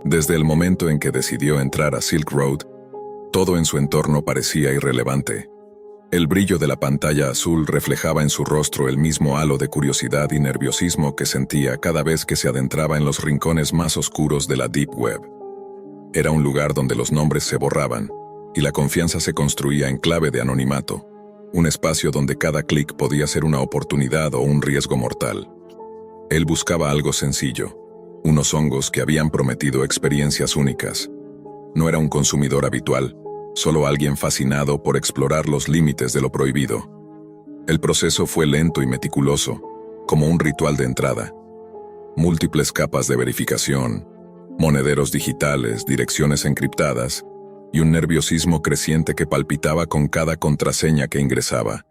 Desde el momento en que decidió entrar a Silk Road, todo en su entorno parecía irrelevante. El brillo de la pantalla azul reflejaba en su rostro el mismo halo de curiosidad y nerviosismo que sentía cada vez que se adentraba en los rincones más oscuros de la Deep Web. Era un lugar donde los nombres se borraban y la confianza se construía en clave de anonimato, un espacio donde cada clic podía ser una oportunidad o un riesgo mortal. Él buscaba algo sencillo, unos hongos que habían prometido experiencias únicas. No era un consumidor habitual, solo alguien fascinado por explorar los límites de lo prohibido. El proceso fue lento y meticuloso, como un ritual de entrada. Múltiples capas de verificación, monederos digitales, direcciones encriptadas, y un nerviosismo creciente que palpitaba con cada contraseña que ingresaba.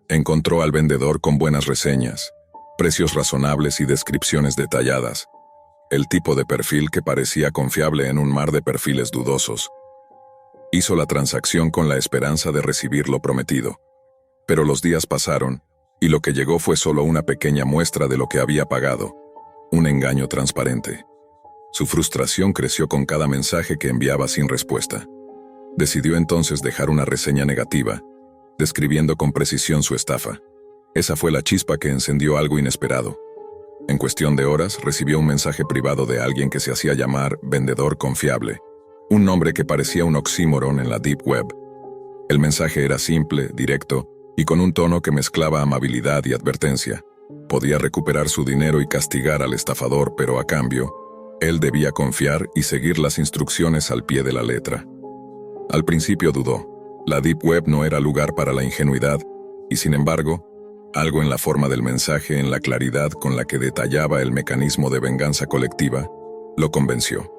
Encontró al vendedor con buenas reseñas, precios razonables y descripciones detalladas. El tipo de perfil que parecía confiable en un mar de perfiles dudosos. Hizo la transacción con la esperanza de recibir lo prometido. Pero los días pasaron, y lo que llegó fue solo una pequeña muestra de lo que había pagado. Un engaño transparente. Su frustración creció con cada mensaje que enviaba sin respuesta. Decidió entonces dejar una reseña negativa, describiendo con precisión su estafa. Esa fue la chispa que encendió algo inesperado. En cuestión de horas, recibió un mensaje privado de alguien que se hacía llamar Vendedor Confiable, un nombre que parecía un oxímoron en la Deep Web. El mensaje era simple, directo, y con un tono que mezclaba amabilidad y advertencia. Podía recuperar su dinero y castigar al estafador, pero a cambio, él debía confiar y seguir las instrucciones al pie de la letra. Al principio dudó. La Deep Web no era lugar para la ingenuidad, y sin embargo, algo en la forma del mensaje, en la claridad con la que detallaba el mecanismo de venganza colectiva, lo convenció.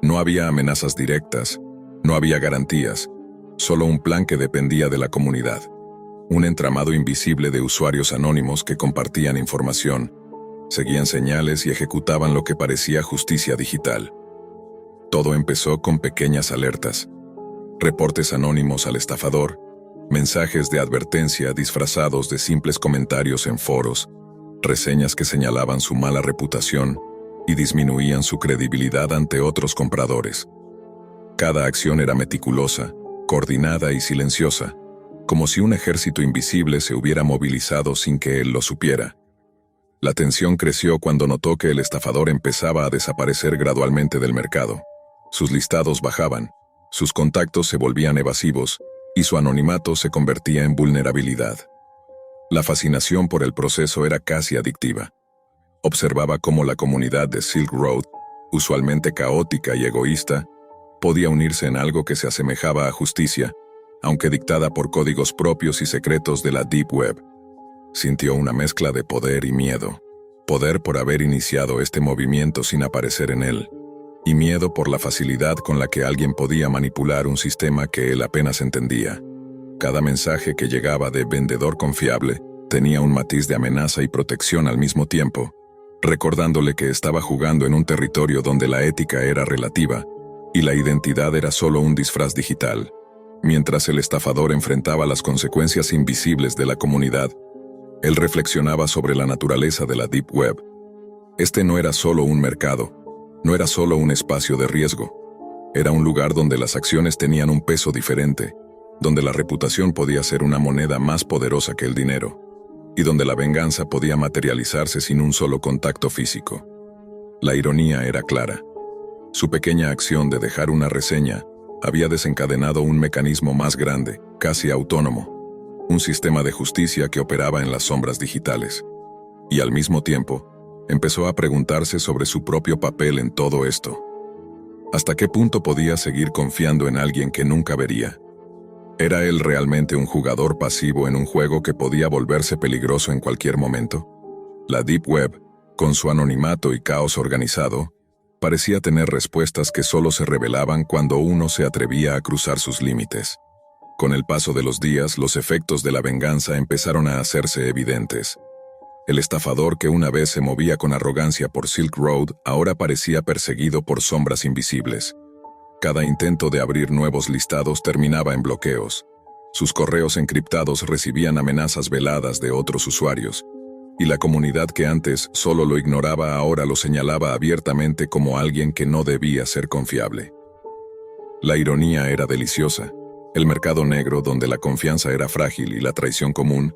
No había amenazas directas, no había garantías, solo un plan que dependía de la comunidad. Un entramado invisible de usuarios anónimos que compartían información, seguían señales y ejecutaban lo que parecía justicia digital. Todo empezó con pequeñas alertas, reportes anónimos al estafador, mensajes de advertencia disfrazados de simples comentarios en foros, reseñas que señalaban su mala reputación y disminuían su credibilidad ante otros compradores. Cada acción era meticulosa, coordinada y silenciosa, como si un ejército invisible se hubiera movilizado sin que él lo supiera. La tensión creció cuando notó que el estafador empezaba a desaparecer gradualmente del mercado. Sus listados bajaban, sus contactos se volvían evasivos, y su anonimato se convertía en vulnerabilidad. La fascinación por el proceso era casi adictiva. Observaba cómo la comunidad de Silk Road, usualmente caótica y egoísta, podía unirse en algo que se asemejaba a justicia, aunque dictada por códigos propios y secretos de la Deep Web. Sintió una mezcla de poder y miedo. Poder por haber iniciado este movimiento sin aparecer en él, y miedo por la facilidad con la que alguien podía manipular un sistema que él apenas entendía. Cada mensaje que llegaba de vendedor confiable tenía un matiz de amenaza y protección al mismo tiempo, recordándole que estaba jugando en un territorio donde la ética era relativa y la identidad era solo un disfraz digital. Mientras el estafador enfrentaba las consecuencias invisibles de la comunidad, él reflexionaba sobre la naturaleza de la Deep Web. Este no era solo un mercado, no era solo un espacio de riesgo. Era un lugar donde las acciones tenían un peso diferente, donde la reputación podía ser una moneda más poderosa que el dinero, y donde la venganza podía materializarse sin un solo contacto físico. La ironía era clara. Su pequeña acción de dejar una reseña había desencadenado un mecanismo más grande, casi autónomo, un sistema de justicia que operaba en las sombras digitales. Y al mismo tiempo, empezó a preguntarse sobre su propio papel en todo esto. ¿Hasta qué punto podía seguir confiando en alguien que nunca vería? ¿Era él realmente un jugador pasivo en un juego que podía volverse peligroso en cualquier momento? La Deep Web, con su anonimato y caos organizado, parecía tener respuestas que solo se revelaban cuando uno se atrevía a cruzar sus límites. Con el paso de los días, los efectos de la venganza empezaron a hacerse evidentes. El estafador que una vez se movía con arrogancia por Silk Road ahora parecía perseguido por sombras invisibles. Cada intento de abrir nuevos listados terminaba en bloqueos. Sus correos encriptados recibían amenazas veladas de otros usuarios, y la comunidad que antes solo lo ignoraba ahora lo señalaba abiertamente como alguien que no debía ser confiable. La ironía era deliciosa. El mercado negro, donde la confianza era frágil y la traición común,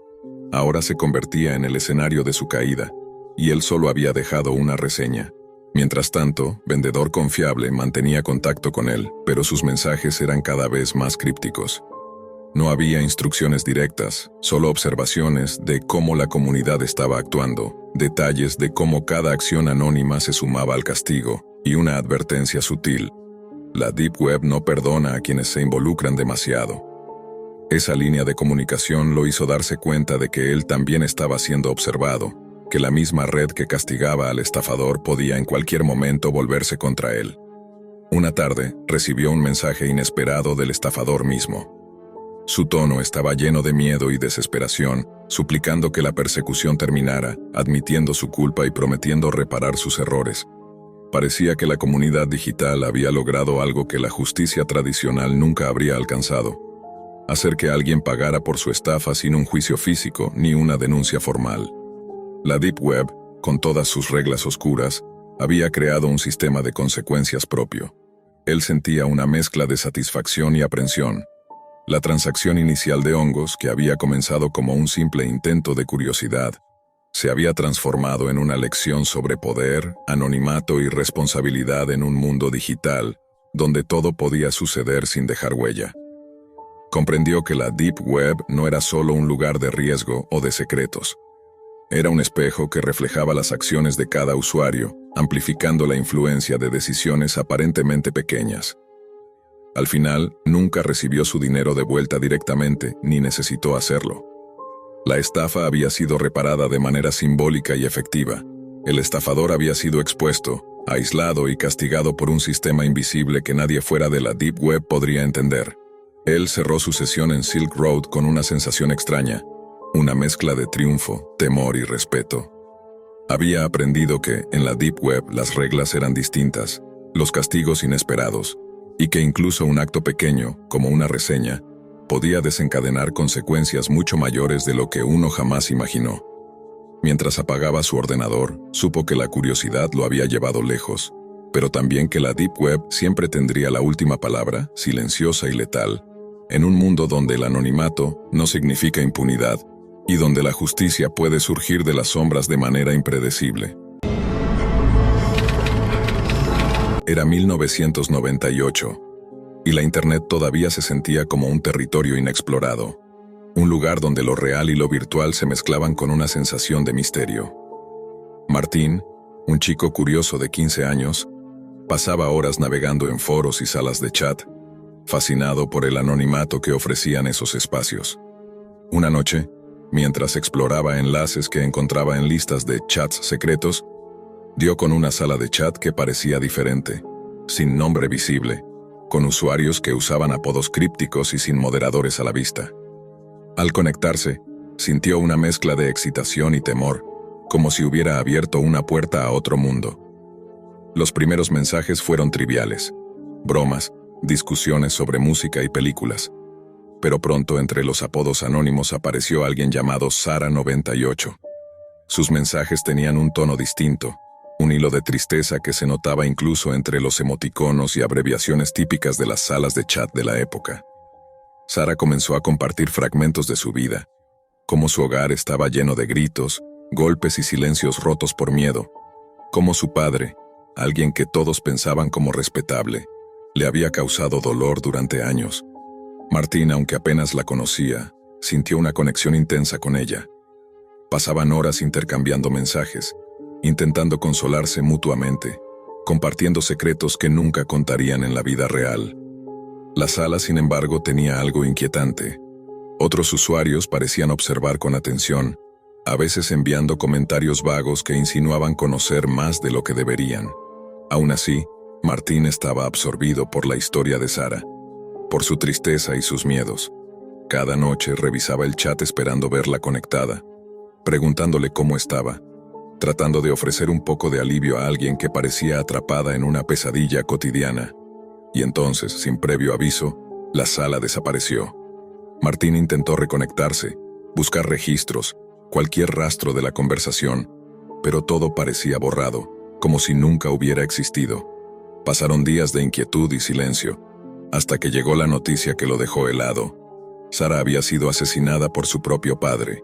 ahora se convertía en el escenario de su caída, y él solo había dejado una reseña. Mientras tanto, Vendedor Confiable mantenía contacto con él, pero sus mensajes eran cada vez más crípticos. No había instrucciones directas, solo observaciones de cómo la comunidad estaba actuando, detalles de cómo cada acción anónima se sumaba al castigo, y una advertencia sutil. La Deep Web no perdona a quienes se involucran demasiado. Esa línea de comunicación lo hizo darse cuenta de que él también estaba siendo observado, que la misma red que castigaba al estafador podía en cualquier momento volverse contra él. Una tarde, recibió un mensaje inesperado del estafador mismo. Su tono estaba lleno de miedo y desesperación, suplicando que la persecución terminara, admitiendo su culpa y prometiendo reparar sus errores. Parecía que la comunidad digital había logrado algo que la justicia tradicional nunca habría alcanzado: hacer que alguien pagara por su estafa sin un juicio físico ni una denuncia formal. La Deep Web, con todas sus reglas oscuras, había creado un sistema de consecuencias propio. Él sentía una mezcla de satisfacción y aprensión. La transacción inicial de hongos, que había comenzado como un simple intento de curiosidad, se había transformado en una lección sobre poder, anonimato y responsabilidad en un mundo digital, donde todo podía suceder sin dejar huella. Comprendió que la Deep Web no era solo un lugar de riesgo o de secretos. Era un espejo que reflejaba las acciones de cada usuario, amplificando la influencia de decisiones aparentemente pequeñas. Al final, nunca recibió su dinero de vuelta directamente, ni necesitó hacerlo. La estafa había sido reparada de manera simbólica y efectiva. El estafador había sido expuesto, aislado y castigado por un sistema invisible que nadie fuera de la Deep Web podría entender. Él cerró su sesión en Silk Road con una sensación extraña, una mezcla de triunfo, temor y respeto. Había aprendido que, en la Deep Web, las reglas eran distintas, los castigos inesperados, y que incluso un acto pequeño, como una reseña, podía desencadenar consecuencias mucho mayores de lo que uno jamás imaginó. Mientras apagaba su ordenador, supo que la curiosidad lo había llevado lejos, pero también que la Deep Web siempre tendría la última palabra, silenciosa y letal, en un mundo donde el anonimato no significa impunidad y donde la justicia puede surgir de las sombras de manera impredecible. Era 1998, y la Internet todavía se sentía como un territorio inexplorado, un lugar donde lo real y lo virtual se mezclaban con una sensación de misterio. Martín, un chico curioso de 15 años, pasaba horas navegando en foros y salas de chat, fascinado por el anonimato que ofrecían esos espacios. Una noche, mientras exploraba enlaces que encontraba en listas de chats secretos, dio con una sala de chat que parecía diferente, sin nombre visible, con usuarios que usaban apodos crípticos y sin moderadores a la vista. Al conectarse, sintió una mezcla de excitación y temor, como si hubiera abierto una puerta a otro mundo. Los primeros mensajes fueron triviales, bromas, discusiones sobre música y películas. Pero pronto entre los apodos anónimos apareció alguien llamado Sara98. Sus mensajes tenían un tono distinto, un hilo de tristeza que se notaba incluso entre los emoticonos y abreviaciones típicas de las salas de chat de la época. Sara comenzó a compartir fragmentos de su vida, cómo su hogar estaba lleno de gritos, golpes y silencios rotos por miedo, cómo su padre, alguien que todos pensaban como respetable, le había causado dolor durante años. Martín, aunque apenas la conocía, sintió una conexión intensa con ella. Pasaban horas intercambiando mensajes, intentando consolarse mutuamente, compartiendo secretos que nunca contarían en la vida real. La sala, sin embargo, tenía algo inquietante. Otros usuarios parecían observar con atención, a veces enviando comentarios vagos que insinuaban conocer más de lo que deberían. Aún así, Martín estaba absorbido por la historia de Sara, por su tristeza y sus miedos. Cada noche revisaba el chat esperando verla conectada, preguntándole cómo estaba, tratando de ofrecer un poco de alivio a alguien que parecía atrapada en una pesadilla cotidiana. Y entonces, sin previo aviso, la sala desapareció. Martín intentó reconectarse, buscar registros, cualquier rastro de la conversación, pero todo parecía borrado, como si nunca hubiera existido. Pasaron días de inquietud y silencio, hasta que llegó la noticia que lo dejó helado. Sara había sido asesinada por su propio padre.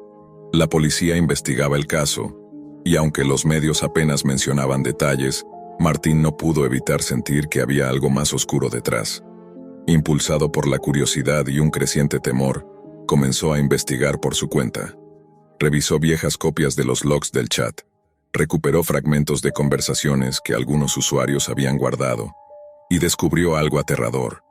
La policía investigaba el caso, y aunque los medios apenas mencionaban detalles, Martín no pudo evitar sentir que había algo más oscuro detrás. Impulsado por la curiosidad y un creciente temor, comenzó a investigar por su cuenta. Revisó viejas copias de los logs del chat. Recuperó fragmentos de conversaciones que algunos usuarios habían guardado, y descubrió algo aterrador.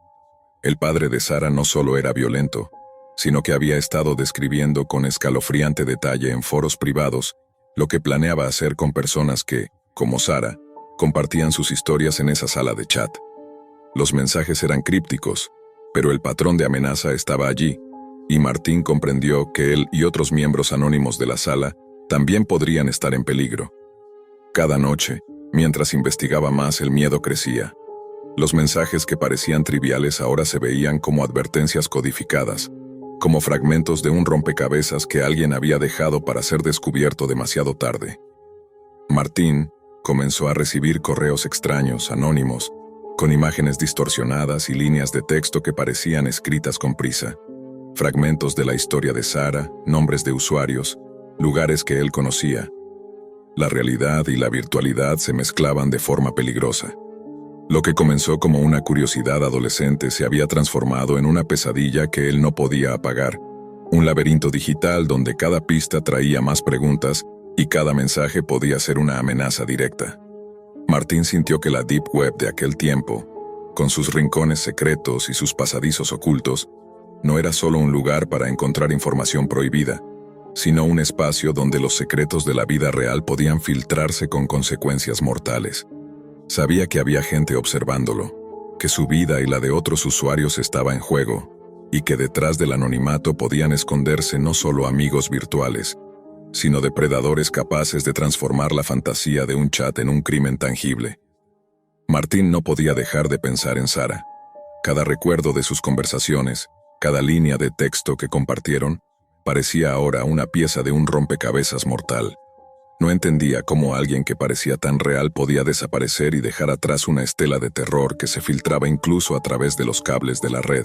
El padre de Sara no solo era violento, sino que había estado describiendo con escalofriante detalle en foros privados lo que planeaba hacer con personas que, como Sara, compartían sus historias en esa sala de chat. Los mensajes eran crípticos, pero el patrón de amenaza estaba allí, y Martín comprendió que él y otros miembros anónimos de la sala también podrían estar en peligro. Cada noche, mientras investigaba más, el miedo crecía. Los mensajes que parecían triviales ahora se veían como advertencias codificadas, como fragmentos de un rompecabezas que alguien había dejado para ser descubierto demasiado tarde. Martín comenzó a recibir correos extraños, anónimos, con imágenes distorsionadas y líneas de texto que parecían escritas con prisa. Fragmentos de la historia de Sara, nombres de usuarios, lugares que él conocía. La realidad y la virtualidad se mezclaban de forma peligrosa. Lo que comenzó como una curiosidad adolescente se había transformado en una pesadilla que él no podía apagar, un laberinto digital donde cada pista traía más preguntas y cada mensaje podía ser una amenaza directa. Martín sintió que la Deep Web de aquel tiempo, con sus rincones secretos y sus pasadizos ocultos, no era solo un lugar para encontrar información prohibida, sino un espacio donde los secretos de la vida real podían filtrarse con consecuencias mortales. Sabía que había gente observándolo, que su vida y la de otros usuarios estaba en juego, y que detrás del anonimato podían esconderse no solo amigos virtuales, sino depredadores capaces de transformar la fantasía de un chat en un crimen tangible. Martín no podía dejar de pensar en Sara. Cada recuerdo de sus conversaciones, cada línea de texto que compartieron, parecía ahora una pieza de un rompecabezas mortal. No entendía cómo alguien que parecía tan real podía desaparecer y dejar atrás una estela de terror que se filtraba incluso a través de los cables de la red.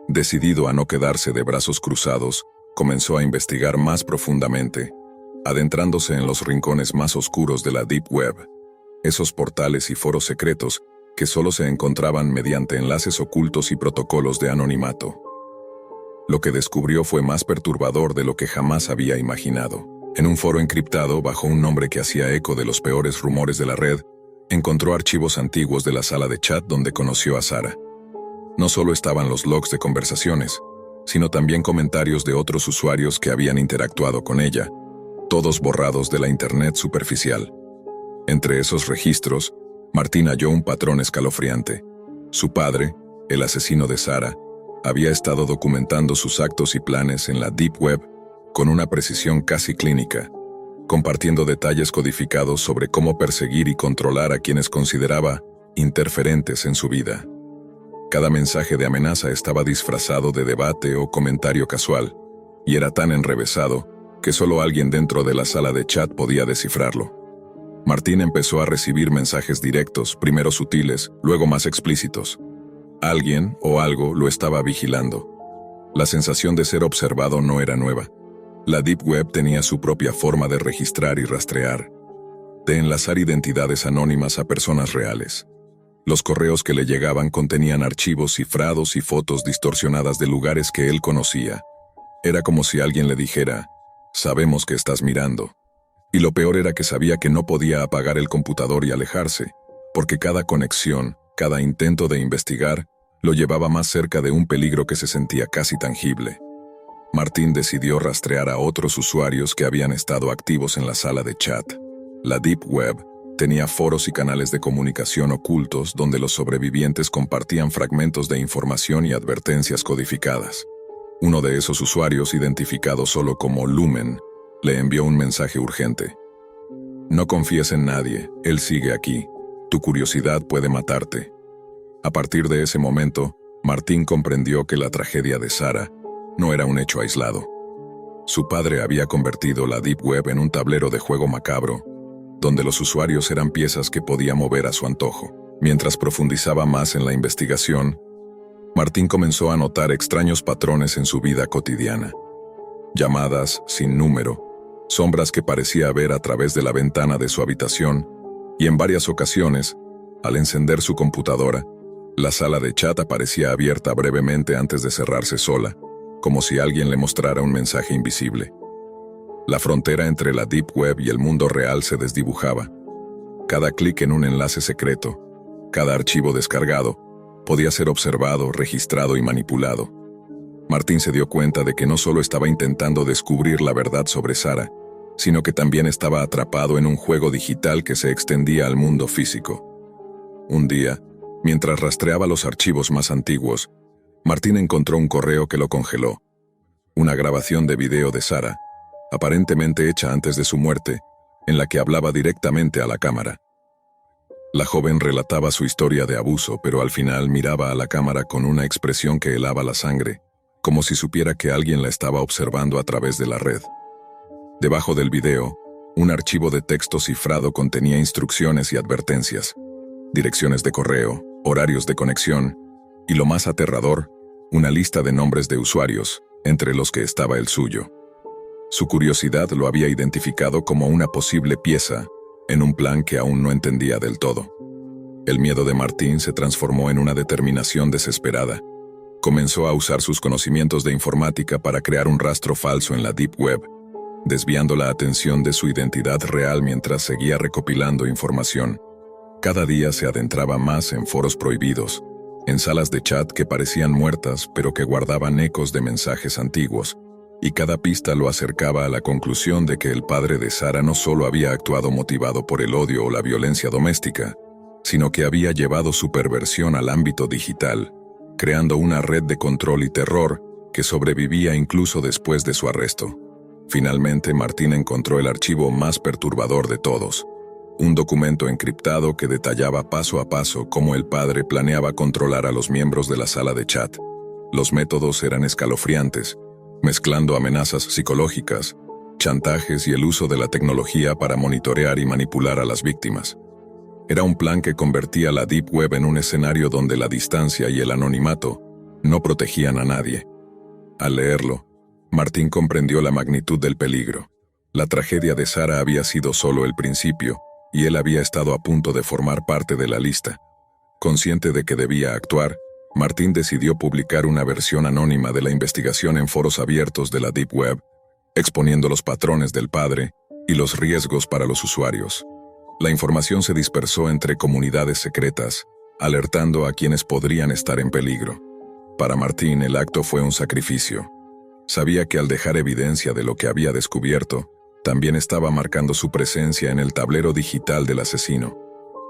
Decidido a no quedarse de brazos cruzados, comenzó a investigar más profundamente, adentrándose en los rincones más oscuros de la Deep Web, esos portales y foros secretos que solo se encontraban mediante enlaces ocultos y protocolos de anonimato. Lo que descubrió fue más perturbador de lo que jamás había imaginado. En un foro encriptado bajo un nombre que hacía eco de los peores rumores de la red, encontró archivos antiguos de la sala de chat donde conoció a Sara. No solo estaban los logs de conversaciones, sino también comentarios de otros usuarios que habían interactuado con ella, todos borrados de la internet superficial. Entre esos registros, Martín halló un patrón escalofriante. Su padre, el asesino de Sara, había estado documentando sus actos y planes en la Deep Web con una precisión casi clínica, compartiendo detalles codificados sobre cómo perseguir y controlar a quienes consideraba interferentes en su vida. Cada mensaje de amenaza estaba disfrazado de debate o comentario casual, y era tan enrevesado que solo alguien dentro de la sala de chat podía descifrarlo. Martín empezó a recibir mensajes directos, primero sutiles, luego más explícitos. Alguien o algo lo estaba vigilando. La sensación de ser observado no era nueva. La Deep Web tenía su propia forma de registrar y rastrear, de enlazar identidades anónimas a personas reales. Los correos que le llegaban contenían archivos cifrados y fotos distorsionadas de lugares que él conocía. Era como si alguien le dijera, «Sabemos que estás mirando». Y lo peor era que sabía que no podía apagar el computador y alejarse, porque cada conexión, cada intento de investigar, lo llevaba más cerca de un peligro que se sentía casi tangible. Martín decidió rastrear a otros usuarios que habían estado activos en la sala de chat. La Deep Web tenía foros y canales de comunicación ocultos donde los sobrevivientes compartían fragmentos de información y advertencias codificadas. Uno de esos usuarios, identificado solo como Lumen, le envió un mensaje urgente. «No confíes en nadie, él sigue aquí. Tu curiosidad puede matarte». A partir de ese momento, Martín comprendió que la tragedia de Sara no era un hecho aislado. Su padre había convertido la Deep Web en un tablero de juego macabro, donde los usuarios eran piezas que podía mover a su antojo. Mientras profundizaba más en la investigación, Martín comenzó a notar extraños patrones en su vida cotidiana. Llamadas sin número, sombras que parecía ver a través de la ventana de su habitación, y en varias ocasiones, al encender su computadora, la sala de chat aparecía abierta brevemente antes de cerrarse sola, como si alguien le mostrara un mensaje invisible. La frontera entre la Deep Web y el mundo real se desdibujaba. Cada clic en un enlace secreto, cada archivo descargado, podía ser observado, registrado y manipulado. Martín se dio cuenta de que no solo estaba intentando descubrir la verdad sobre Sara, sino que también estaba atrapado en un juego digital que se extendía al mundo físico. Un día, mientras rastreaba los archivos más antiguos, Martín encontró un correo que lo congeló. Una grabación de video de Sara, aparentemente hecha antes de su muerte, en la que hablaba directamente a la cámara. La joven relataba su historia de abuso, pero al final miraba a la cámara con una expresión que helaba la sangre, como si supiera que alguien la estaba observando a través de la red. Debajo del video, un archivo de texto cifrado contenía instrucciones y advertencias, direcciones de correo, horarios de conexión, y lo más aterrador, una lista de nombres de usuarios, entre los que estaba el suyo. Su curiosidad lo había identificado como una posible pieza en un plan que aún no entendía del todo. El miedo de Martín se transformó en una determinación desesperada. Comenzó a usar sus conocimientos de informática para crear un rastro falso en la Deep Web, desviando la atención de su identidad real mientras seguía recopilando información. Cada día se adentraba más en foros prohibidos, en salas de chat que parecían muertas pero que guardaban ecos de mensajes antiguos, y cada pista lo acercaba a la conclusión de que el padre de Sara no solo había actuado motivado por el odio o la violencia doméstica, sino que había llevado su perversión al ámbito digital, creando una red de control y terror que sobrevivía incluso después de su arresto. Finalmente, Martín encontró el archivo más perturbador de todos, un documento encriptado que detallaba paso a paso cómo el padre planeaba controlar a los miembros de la sala de chat. Los métodos eran escalofriantes, mezclando amenazas psicológicas, chantajes y el uso de la tecnología para monitorear y manipular a las víctimas. Era un plan que convertía la Deep Web en un escenario donde la distancia y el anonimato no protegían a nadie. Al leerlo, Martín comprendió la magnitud del peligro. La tragedia de Sara había sido solo el principio, y él había estado a punto de formar parte de la lista. Consciente de que debía actuar, Martín decidió publicar una versión anónima de la investigación en foros abiertos de la Deep Web, exponiendo los patrones del padre y los riesgos para los usuarios. La información se dispersó entre comunidades secretas, alertando a quienes podrían estar en peligro. Para Martín, el acto fue un sacrificio. Sabía que al dejar evidencia de lo que había descubierto, también estaba marcando su presencia en el tablero digital del asesino.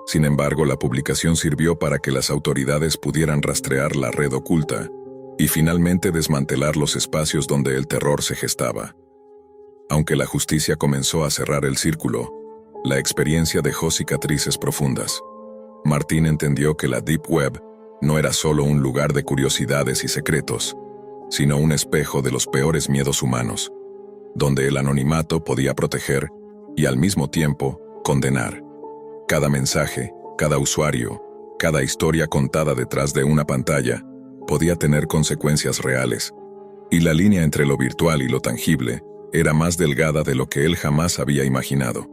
Sin embargo, la publicación sirvió para que las autoridades pudieran rastrear la red oculta y finalmente desmantelar los espacios donde el terror se gestaba. Aunque la justicia comenzó a cerrar el círculo, la experiencia dejó cicatrices profundas. Martín entendió que la Deep Web no era solo un lugar de curiosidades y secretos, sino un espejo de los peores miedos humanos, donde el anonimato podía proteger y al mismo tiempo condenar. Cada mensaje, cada usuario, cada historia contada detrás de una pantalla podía tener consecuencias reales, y la línea entre lo virtual y lo tangible era más delgada de lo que él jamás había imaginado.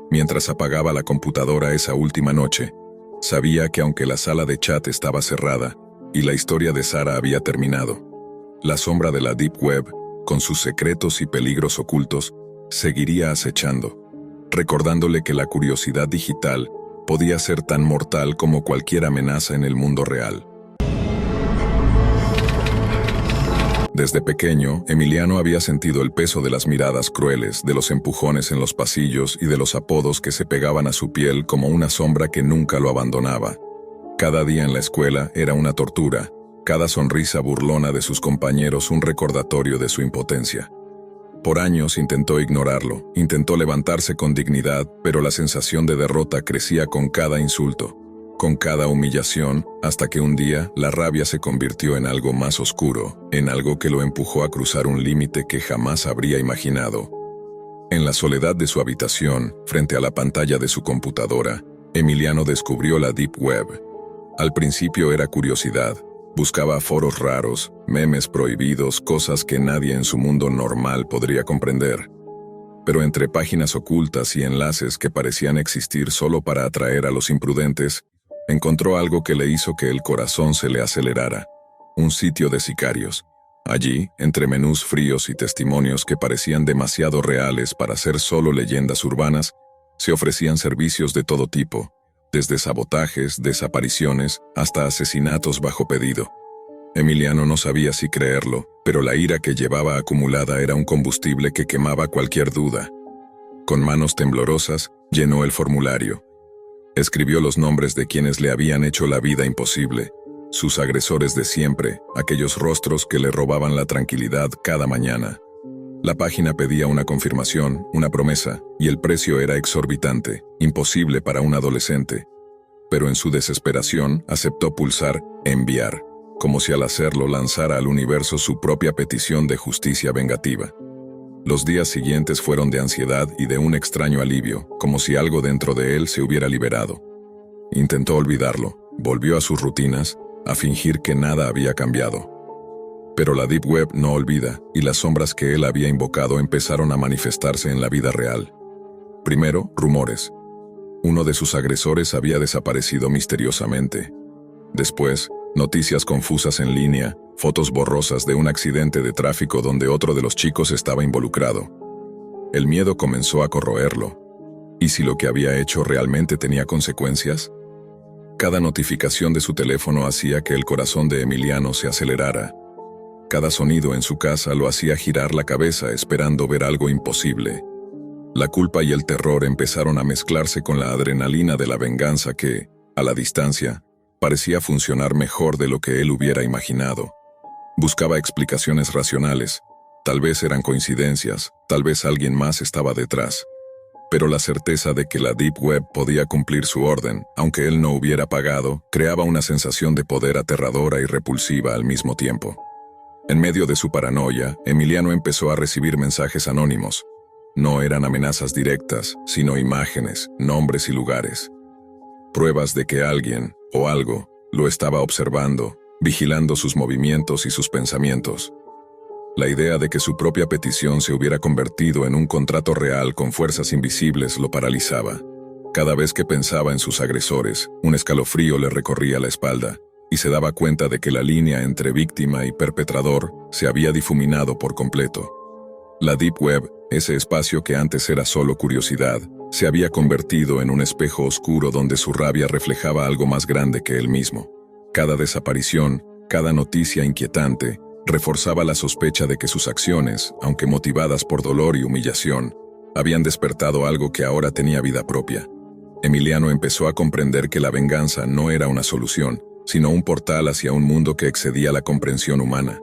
Mientras apagaba la computadora esa última noche, sabía que aunque la sala de chat estaba cerrada y la historia de Sara había terminado, la sombra de la Deep Web, con sus secretos y peligros ocultos, seguiría acechando, recordándole que la curiosidad digital podía ser tan mortal como cualquier amenaza en el mundo real. Desde pequeño, Emiliano había sentido el peso de las miradas crueles, de los empujones en los pasillos y de los apodos que se pegaban a su piel como una sombra que nunca lo abandonaba. Cada día en la escuela era una tortura, cada sonrisa burlona de sus compañeros un recordatorio de su impotencia. Por años intentó ignorarlo, intentó levantarse con dignidad, pero la sensación de derrota crecía con cada insulto, con cada humillación, hasta que un día la rabia se convirtió en algo más oscuro, en algo que lo empujó a cruzar un límite que jamás habría imaginado. En la soledad de su habitación, frente a la pantalla de su computadora, Emiliano descubrió la Deep Web. Al principio era curiosidad. Buscaba foros raros, memes prohibidos, cosas que nadie en su mundo normal podría comprender. Pero entre páginas ocultas y enlaces que parecían existir solo para atraer a los imprudentes, encontró algo que le hizo que el corazón se le acelerara. Un sitio de sicarios. Allí, entre menús fríos y testimonios que parecían demasiado reales para ser solo leyendas urbanas, se ofrecían servicios de todo tipo, desde sabotajes, desapariciones, hasta asesinatos bajo pedido. Emiliano no sabía si creerlo, pero la ira que llevaba acumulada era un combustible que quemaba cualquier duda. Con manos temblorosas, llenó el formulario. Escribió los nombres de quienes le habían hecho la vida imposible, sus agresores de siempre, aquellos rostros que le robaban la tranquilidad cada mañana. La página pedía una confirmación, una promesa, y el precio era exorbitante, imposible para un adolescente. Pero en su desesperación, aceptó pulsar «enviar», como si al hacerlo lanzara al universo su propia petición de justicia vengativa. Los días siguientes fueron de ansiedad y de un extraño alivio, como si algo dentro de él se hubiera liberado. Intentó olvidarlo, volvió a sus rutinas, a fingir que nada había cambiado. Pero la Deep Web no olvida, y las sombras que él había invocado empezaron a manifestarse en la vida real. Primero, rumores. Uno de sus agresores había desaparecido misteriosamente. Después, noticias confusas en línea, fotos borrosas de un accidente de tráfico donde otro de los chicos estaba involucrado. El miedo comenzó a corroerlo. ¿Y si lo que había hecho realmente tenía consecuencias? Cada notificación de su teléfono hacía que el corazón de Emiliano se acelerara. Cada sonido en su casa lo hacía girar la cabeza esperando ver algo imposible. La culpa y el terror empezaron a mezclarse con la adrenalina de la venganza que, a la distancia, parecía funcionar mejor de lo que él hubiera imaginado. Buscaba explicaciones racionales. Tal vez eran coincidencias, tal vez alguien más estaba detrás. Pero la certeza de que la Deep Web podía cumplir su orden, aunque él no hubiera pagado, creaba una sensación de poder aterradora y repulsiva al mismo tiempo. En medio de su paranoia, Emiliano empezó a recibir mensajes anónimos. No eran amenazas directas, sino imágenes, nombres y lugares. Pruebas de que alguien, o algo, lo estaba observando, vigilando sus movimientos y sus pensamientos. La idea de que su propia petición se hubiera convertido en un contrato real con fuerzas invisibles lo paralizaba. Cada vez que pensaba en sus agresores, un escalofrío le recorría la espalda, y se daba cuenta de que la línea entre víctima y perpetrador se había difuminado por completo. La Deep Web, ese espacio que antes era solo curiosidad, se había convertido en un espejo oscuro donde su rabia reflejaba algo más grande que él mismo. Cada desaparición, cada noticia inquietante, reforzaba la sospecha de que sus acciones, aunque motivadas por dolor y humillación, habían despertado algo que ahora tenía vida propia. Emiliano empezó a comprender que la venganza no era una solución, sino un portal hacia un mundo que excedía la comprensión humana.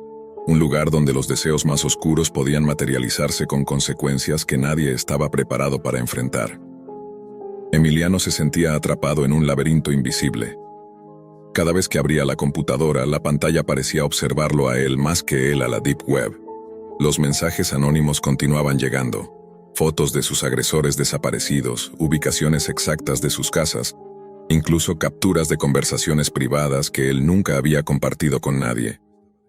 Un lugar donde los deseos más oscuros podían materializarse con consecuencias que nadie estaba preparado para enfrentar. Emiliano se sentía atrapado en un laberinto invisible. Cada vez que abría la computadora, la pantalla parecía observarlo a él más que él a la Deep Web. Los mensajes anónimos continuaban llegando. Fotos de sus agresores desaparecidos, ubicaciones exactas de sus casas, incluso capturas de conversaciones privadas que él nunca había compartido con nadie.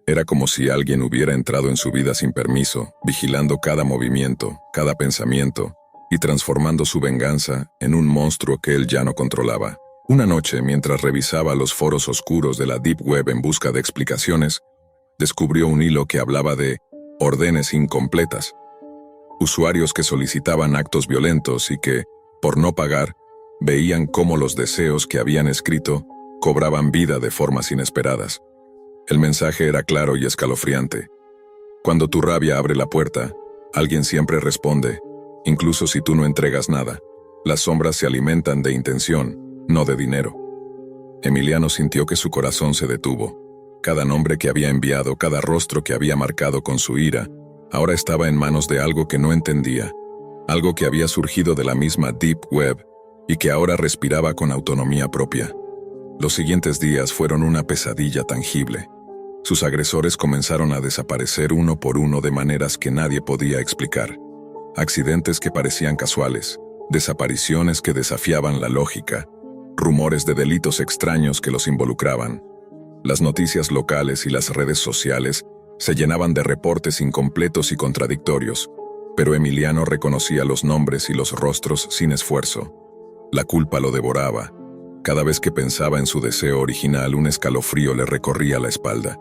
Era como si alguien hubiera entrado en su vida sin permiso, vigilando cada movimiento, cada pensamiento, y transformando su venganza en un monstruo que él ya no controlaba. Una noche, mientras revisaba los foros oscuros de la Deep Web en busca de explicaciones, descubrió un hilo que hablaba de órdenes incompletas. Usuarios que solicitaban actos violentos y que, por no pagar, veían cómo los deseos que habían escrito cobraban vida de formas inesperadas. El mensaje era claro y escalofriante. Cuando tu rabia abre la puerta, alguien siempre responde, incluso si tú no entregas nada. Las sombras se alimentan de intención, no de dinero. Emiliano sintió que su corazón se detuvo. Cada nombre que había enviado, cada rostro que había marcado con su ira, ahora estaba en manos de algo que no entendía, algo que había surgido de la misma Deep Web y que ahora respiraba con autonomía propia. Los siguientes días fueron una pesadilla tangible. Sus agresores comenzaron a desaparecer uno por uno de maneras que nadie podía explicar. Accidentes que parecían casuales, desapariciones que desafiaban la lógica, rumores de delitos extraños que los involucraban. Las noticias locales y las redes sociales se llenaban de reportes incompletos y contradictorios, pero Emiliano reconocía los nombres y los rostros sin esfuerzo. La culpa lo devoraba. Cada vez que pensaba en su deseo original, un escalofrío le recorría la espalda.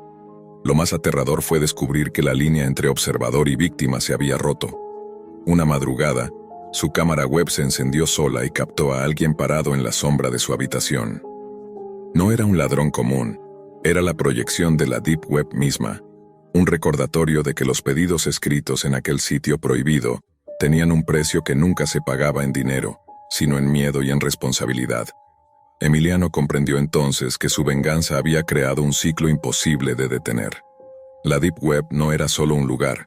Lo más aterrador fue descubrir que la línea entre observador y víctima se había roto. Una madrugada, su cámara web se encendió sola y captó a alguien parado en la sombra de su habitación. No era un ladrón común, era la proyección de la Deep Web misma, un recordatorio de que los pedidos escritos en aquel sitio prohibido tenían un precio que nunca se pagaba en dinero, sino en miedo y en responsabilidad. Emiliano comprendió entonces que su venganza había creado un ciclo imposible de detener. La Deep Web no era solo un lugar,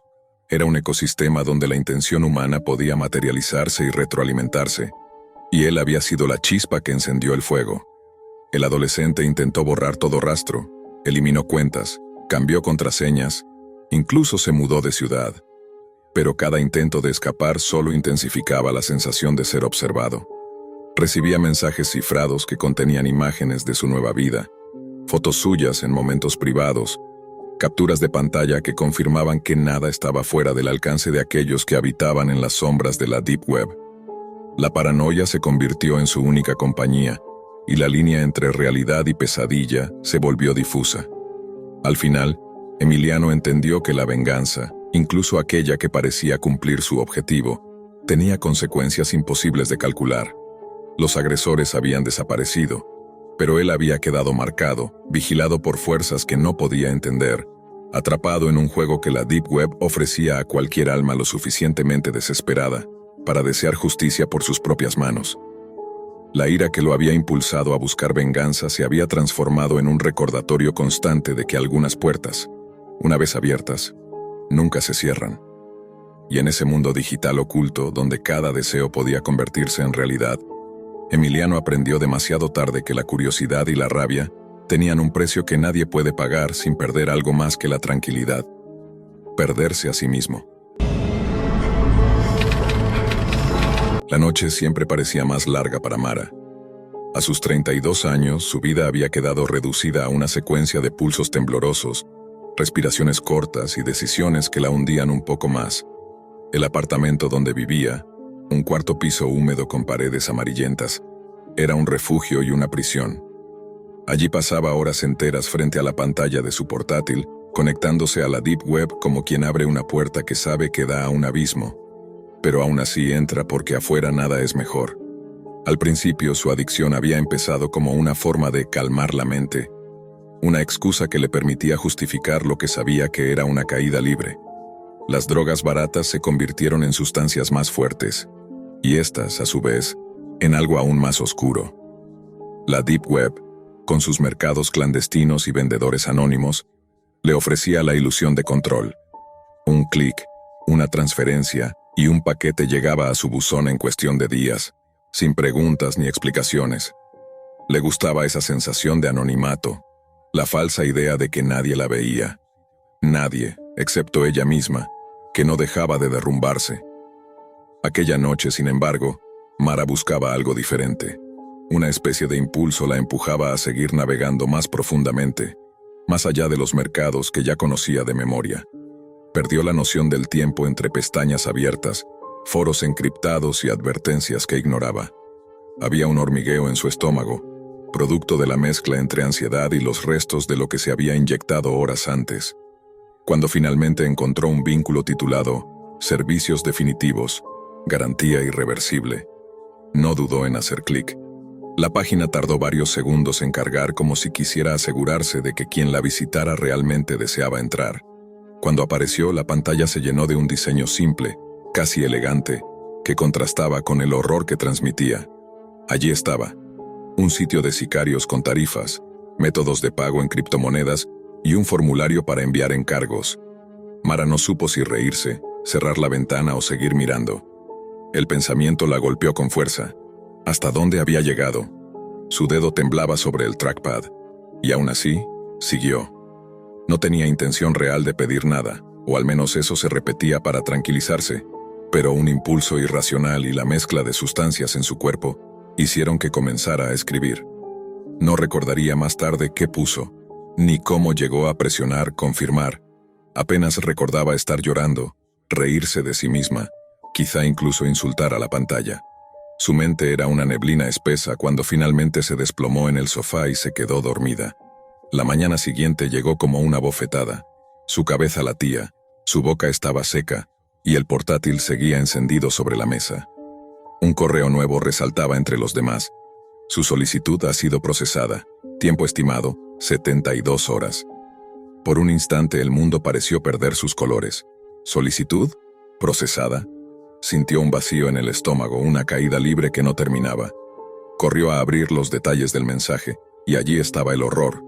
era un ecosistema donde la intención humana podía materializarse y retroalimentarse, y él había sido la chispa que encendió el fuego. El adolescente intentó borrar todo rastro, eliminó cuentas, cambió contraseñas, incluso se mudó de ciudad. Pero cada intento de escapar solo intensificaba la sensación de ser observado. Recibía mensajes cifrados que contenían imágenes de su nueva vida, fotos suyas en momentos privados, capturas de pantalla que confirmaban que nada estaba fuera del alcance de aquellos que habitaban en las sombras de la Deep Web. La paranoia se convirtió en su única compañía, y la línea entre realidad y pesadilla se volvió difusa. Al final, Emiliano entendió que la venganza, incluso aquella que parecía cumplir su objetivo, tenía consecuencias imposibles de calcular. Los agresores habían desaparecido, pero él había quedado marcado, vigilado por fuerzas que no podía entender, atrapado en un juego que la Deep Web ofrecía a cualquier alma lo suficientemente desesperada para desear justicia por sus propias manos. La ira que lo había impulsado a buscar venganza se había transformado en un recordatorio constante de que algunas puertas, una vez abiertas, nunca se cierran. Y en ese mundo digital oculto, donde cada deseo podía convertirse en realidad, Emiliano aprendió demasiado tarde que la curiosidad y la rabia tenían un precio que nadie puede pagar sin perder algo más que la tranquilidad: perderse a sí mismo. La noche siempre parecía más larga para Mara. A sus 32 años, su vida había quedado reducida a una secuencia de pulsos temblorosos, respiraciones cortas y decisiones que la hundían un poco más. El apartamento donde vivía, un cuarto piso húmedo con paredes amarillentas, era un refugio y una prisión. Allí pasaba horas enteras frente a la pantalla de su portátil, conectándose a la Deep Web como quien abre una puerta que sabe que da a un abismo. Pero aún así entra porque afuera nada es mejor. Al principio su adicción había empezado como una forma de calmar la mente, una excusa que le permitía justificar lo que sabía que era una caída libre. Las drogas baratas se convirtieron en sustancias más fuertes, y estas, a su vez, en algo aún más oscuro. La Deep Web, con sus mercados clandestinos y vendedores anónimos, le ofrecía la ilusión de control. Un clic, una transferencia y un paquete llegaba a su buzón en cuestión de días, sin preguntas ni explicaciones. Le gustaba esa sensación de anonimato, la falsa idea de que nadie la veía. Nadie, excepto ella misma, que no dejaba de derrumbarse. Aquella noche, sin embargo, Mara buscaba algo diferente. Una especie de impulso la empujaba a seguir navegando más profundamente, más allá de los mercados que ya conocía de memoria. Perdió la noción del tiempo entre pestañas abiertas, foros encriptados y advertencias que ignoraba. Había un hormigueo en su estómago, producto de la mezcla entre ansiedad y los restos de lo que se había inyectado horas antes. Cuando finalmente encontró un vínculo titulado Servicios Definitivos, Garantía Irreversible, no dudó en hacer clic. La página tardó varios segundos en cargar como si quisiera asegurarse de que quien la visitara realmente deseaba entrar. Cuando apareció, la pantalla se llenó de un diseño simple, casi elegante, que contrastaba con el horror que transmitía. Allí estaba, un sitio de sicarios con tarifas, métodos de pago en criptomonedas y un formulario para enviar encargos. Mara no supo si reírse, cerrar la ventana o seguir mirando. El pensamiento la golpeó con fuerza. ¿Hasta dónde había llegado? Su dedo temblaba sobre el trackpad, y aún así, siguió. No tenía intención real de pedir nada, o al menos eso se repetía para tranquilizarse, pero un impulso irracional y la mezcla de sustancias en su cuerpo hicieron que comenzara a escribir. No recordaría más tarde qué puso, ni cómo llegó a presionar confirmar. Apenas recordaba estar llorando, reírse de sí misma, quizá incluso insultar a la pantalla. Su mente era una neblina espesa cuando finalmente se desplomó en el sofá y se quedó dormida. La mañana siguiente llegó como una bofetada. Su cabeza latía, su boca estaba seca, y el portátil seguía encendido sobre la mesa. Un correo nuevo resaltaba entre los demás. Su solicitud ha sido procesada. Tiempo estimado, 72 horas. Por un instante el mundo pareció perder sus colores. ¿Solicitud? ¿Procesada? Sintió un vacío en el estómago, una caída libre que no terminaba. Corrió a abrir los detalles del mensaje, y allí estaba el horror.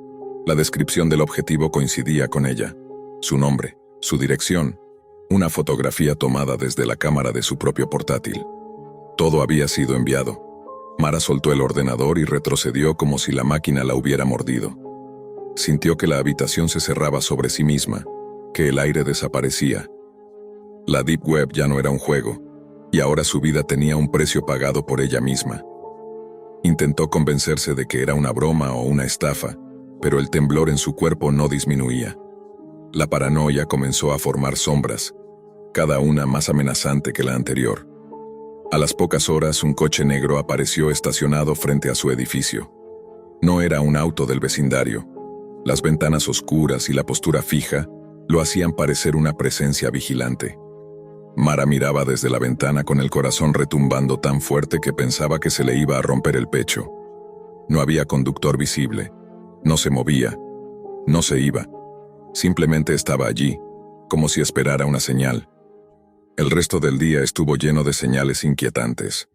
La descripción del objetivo coincidía con ella. Su nombre, su dirección, una fotografía tomada desde la cámara de su propio portátil. Todo había sido enviado. Mara soltó el ordenador y retrocedió como si la máquina la hubiera mordido. Sintió que la habitación se cerraba sobre sí misma, que el aire desaparecía. La Deep Web ya no era un juego, y ahora su vida tenía un precio pagado por ella misma. Intentó convencerse de que era una broma o una estafa, pero el temblor en su cuerpo no disminuía. La paranoia comenzó a formar sombras, cada una más amenazante que la anterior. A las pocas horas, un coche negro apareció estacionado frente a su edificio. No era un auto del vecindario. Las ventanas oscuras y la postura fija lo hacían parecer una presencia vigilante. Mara miraba desde la ventana con el corazón retumbando tan fuerte que pensaba que se le iba a romper el pecho. No había conductor visible. No se movía. No se iba. Simplemente estaba allí, como si esperara una señal. El resto del día estuvo lleno de señales inquietantes.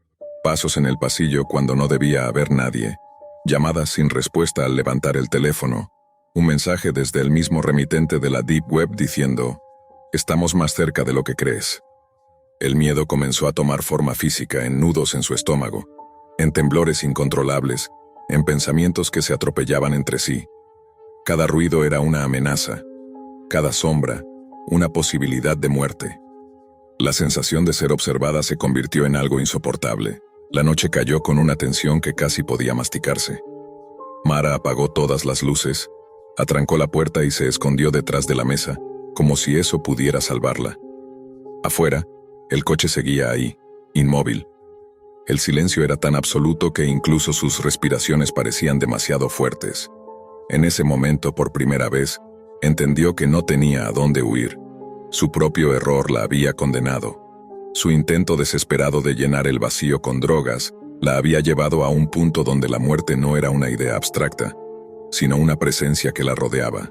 Pasos en el pasillo cuando no debía haber nadie. Llamadas sin respuesta al levantar el teléfono. Un mensaje desde el mismo remitente de la Deep Web diciendo: «Estamos más cerca de lo que crees». El miedo comenzó a tomar forma física en nudos en su estómago, en temblores incontrolables, en pensamientos que se atropellaban entre sí. Cada ruido era una amenaza, cada sombra, una posibilidad de muerte. La sensación de ser observada se convirtió en algo insoportable. La noche cayó con una tensión que casi podía masticarse. Mara apagó todas las luces, atrancó la puerta y se escondió detrás de la mesa, como si eso pudiera salvarla. Afuera, el coche seguía ahí, inmóvil. El silencio era tan absoluto que incluso sus respiraciones parecían demasiado fuertes. En ese momento, por primera vez, entendió que no tenía a dónde huir. Su propio error la había condenado. Su intento desesperado de llenar el vacío con drogas la había llevado a un punto donde la muerte no era una idea abstracta, sino una presencia que la rodeaba.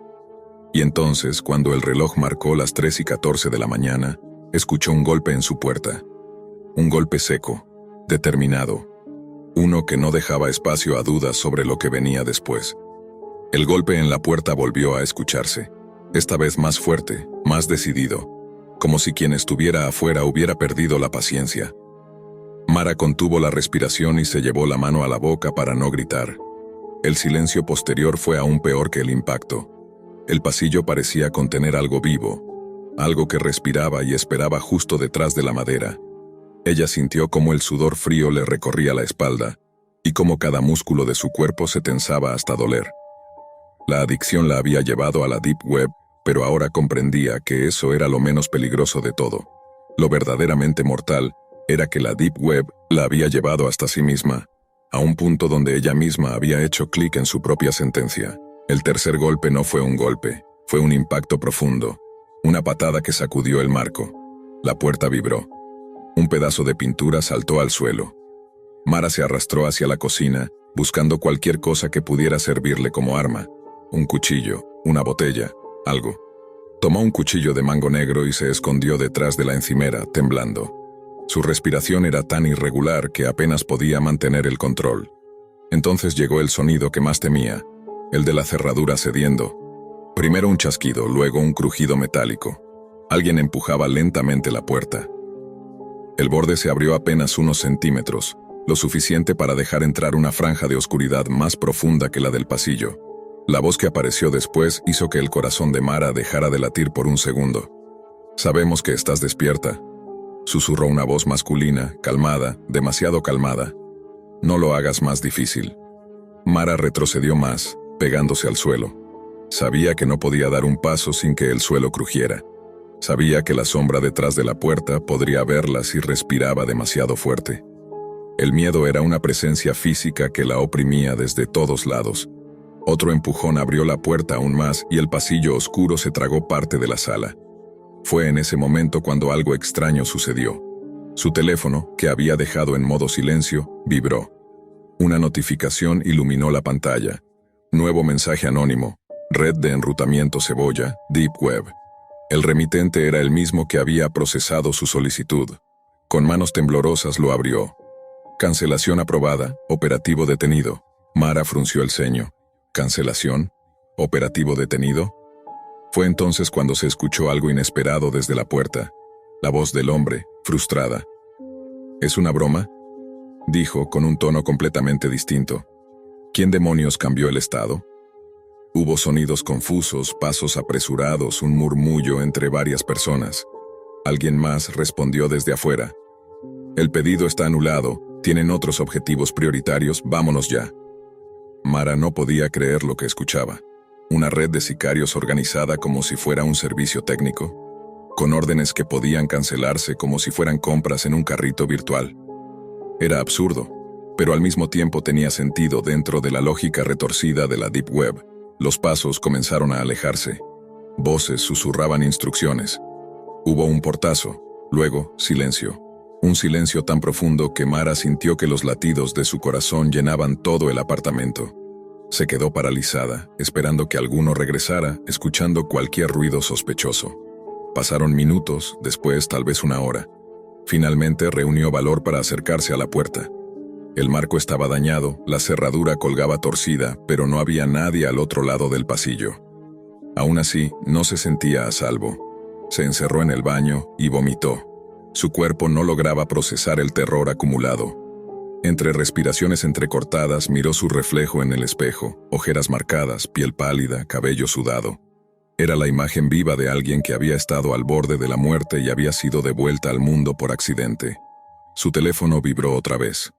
Y entonces, cuando el reloj marcó las 3:14 de la mañana, escuchó un golpe en su puerta. Un golpe seco, determinado. Uno que no dejaba espacio a dudas sobre lo que venía después. El golpe en la puerta volvió a escucharse, esta vez más fuerte, más decidido, como si quien estuviera afuera hubiera perdido la paciencia. Mara contuvo la respiración y se llevó la mano a la boca para no gritar. El silencio posterior fue aún peor que el impacto. El pasillo parecía contener algo vivo, algo que respiraba y esperaba justo detrás de la madera. Ella sintió cómo el sudor frío le recorría la espalda, y cómo cada músculo de su cuerpo se tensaba hasta doler. La adicción la había llevado a la Deep Web, pero ahora comprendía que eso era lo menos peligroso de todo. Lo verdaderamente mortal era que la Deep Web la había llevado hasta sí misma, a un punto donde ella misma había hecho clic en su propia sentencia. El tercer golpe no fue un golpe, fue un impacto profundo, una patada que sacudió el marco. La puerta vibró. Un pedazo de pintura saltó al suelo. Mara se arrastró hacia la cocina, buscando cualquier cosa que pudiera servirle como arma. Un cuchillo, una botella, algo. Tomó un cuchillo de mango negro y se escondió detrás de la encimera, temblando. Su respiración era tan irregular que apenas podía mantener el control. Entonces llegó el sonido que más temía, el de la cerradura cediendo. Primero un chasquido, luego un crujido metálico. Alguien empujaba lentamente la puerta. El borde se abrió apenas unos centímetros, lo suficiente para dejar entrar una franja de oscuridad más profunda que la del pasillo. La voz que apareció después hizo que el corazón de Mara dejara de latir por un segundo. «Sabemos que estás despierta», susurró una voz masculina, calmada, demasiado calmada. «No lo hagas más difícil». Mara retrocedió más, pegándose al suelo. Sabía que no podía dar un paso sin que el suelo crujiera. Sabía que la sombra detrás de la puerta podría verla si respiraba demasiado fuerte. El miedo era una presencia física que la oprimía desde todos lados. Otro empujón abrió la puerta aún más y el pasillo oscuro se tragó parte de la sala. Fue en ese momento cuando algo extraño sucedió. Su teléfono, que había dejado en modo silencio, vibró. Una notificación iluminó la pantalla. Nuevo mensaje anónimo. Red de enrutamiento Cebolla, Deep Web. El remitente era el mismo que había procesado su solicitud. Con manos temblorosas lo abrió. Cancelación aprobada, operativo detenido. Mara frunció el ceño. ¿Cancelación? ¿Operativo detenido? Fue entonces cuando se escuchó algo inesperado desde la puerta. La voz del hombre, frustrada. ¿Es una broma?, dijo con un tono completamente distinto. ¿Quién demonios cambió el estado? Hubo sonidos confusos, pasos apresurados, un murmullo entre varias personas. Alguien más respondió desde afuera. El pedido está anulado, tienen otros objetivos prioritarios, vámonos ya. Mara no podía creer lo que escuchaba. Una red de sicarios organizada como si fuera un servicio técnico, con órdenes que podían cancelarse como si fueran compras en un carrito virtual. Era absurdo, pero al mismo tiempo tenía sentido dentro de la lógica retorcida de la Deep Web. Los pasos comenzaron a alejarse. Voces susurraban instrucciones. Hubo un portazo, luego silencio. Un silencio tan profundo que Mara sintió que los latidos de su corazón llenaban todo el apartamento. Se quedó paralizada, esperando que alguno regresara, escuchando cualquier ruido sospechoso. Pasaron minutos, después tal vez una hora. Finalmente reunió valor para acercarse a la puerta. El marco estaba dañado, la cerradura colgaba torcida, pero no había nadie al otro lado del pasillo. Aún así, no se sentía a salvo. Se encerró en el baño y vomitó. Su cuerpo no lograba procesar el terror acumulado. Entre respiraciones entrecortadas miró su reflejo en el espejo, ojeras marcadas, piel pálida, cabello sudado. Era la imagen viva de alguien que había estado al borde de la muerte y había sido devuelta al mundo por accidente. Su teléfono vibró otra vez.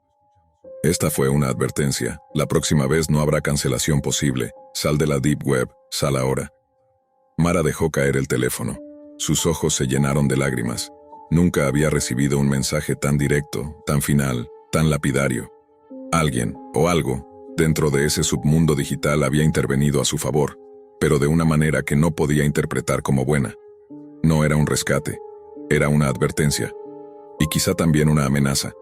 Esta fue una advertencia. La próxima vez no habrá cancelación posible. Sal de la Deep Web, sal ahora. Mara dejó caer el teléfono. Sus ojos se llenaron de lágrimas. Nunca había recibido un mensaje tan directo, tan final, tan lapidario. Alguien, o algo, dentro de ese submundo digital había intervenido a su favor, pero de una manera que no podía interpretar como buena. No era un rescate, era una advertencia, y quizá también una amenaza.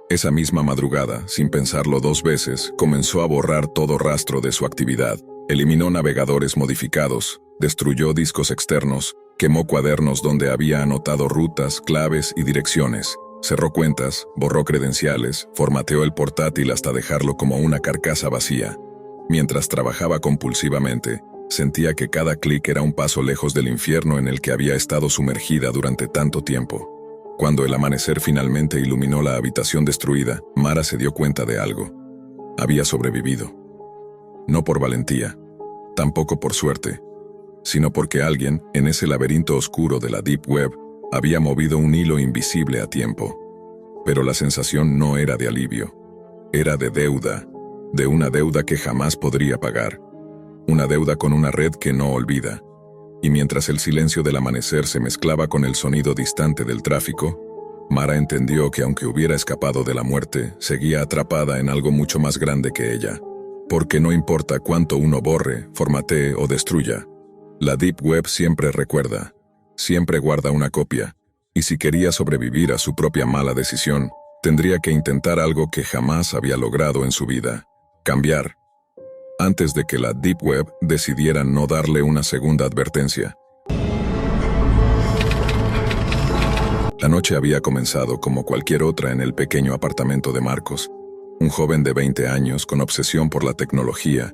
Esa misma madrugada, sin pensarlo dos veces, comenzó a borrar todo rastro de su actividad. Eliminó navegadores modificados, destruyó discos externos, quemó cuadernos donde había anotado rutas, claves y direcciones. Cerró cuentas, borró credenciales, formateó el portátil hasta dejarlo como una carcasa vacía. Mientras trabajaba compulsivamente, sentía que cada clic era un paso lejos del infierno en el que había estado sumergida durante tanto tiempo. Cuando el amanecer finalmente iluminó la habitación destruida, Mara se dio cuenta de algo. Había sobrevivido. No por valentía, tampoco por suerte, sino porque alguien, en ese laberinto oscuro de la Deep Web, había movido un hilo invisible a tiempo. Pero la sensación no era de alivio. Era de deuda, de una deuda que jamás podría pagar. Una deuda con una red que no olvida. Y mientras el silencio del amanecer se mezclaba con el sonido distante del tráfico, Mara entendió que aunque hubiera escapado de la muerte, seguía atrapada en algo mucho más grande que ella. Porque no importa cuánto uno borre, formatee o destruya, la Deep Web siempre recuerda, siempre guarda una copia, y si quería sobrevivir a su propia mala decisión, tendría que intentar algo que jamás había logrado en su vida: cambiar. Antes de que la Deep Web decidiera no darle una segunda advertencia. La noche había comenzado como cualquier otra en el pequeño apartamento de Marcos, un joven de 20 años con obsesión por la tecnología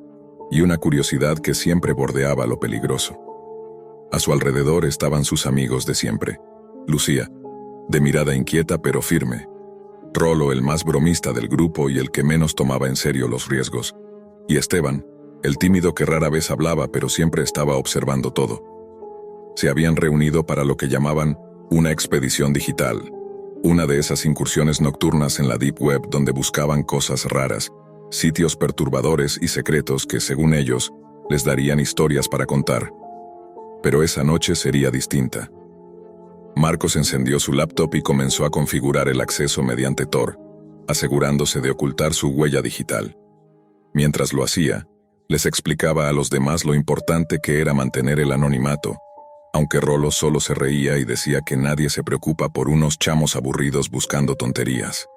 y una curiosidad que siempre bordeaba lo peligroso. A su alrededor estaban sus amigos de siempre. Lucía, de mirada inquieta pero firme. Rolo, el más bromista del grupo y el que menos tomaba en serio los riesgos. Y Esteban, el tímido que rara vez hablaba pero siempre estaba observando todo. Se habían reunido para lo que llamaban una expedición digital, una de esas incursiones nocturnas en la Deep Web donde buscaban cosas raras, sitios perturbadores y secretos que, según ellos, les darían historias para contar. Pero esa noche sería distinta. Marcos encendió su laptop y comenzó a configurar el acceso mediante Tor, asegurándose de ocultar su huella digital. Mientras lo hacía, les explicaba a los demás lo importante que era mantener el anonimato, aunque Rolo solo se reía y decía que nadie se preocupa por unos chamos aburridos buscando tonterías.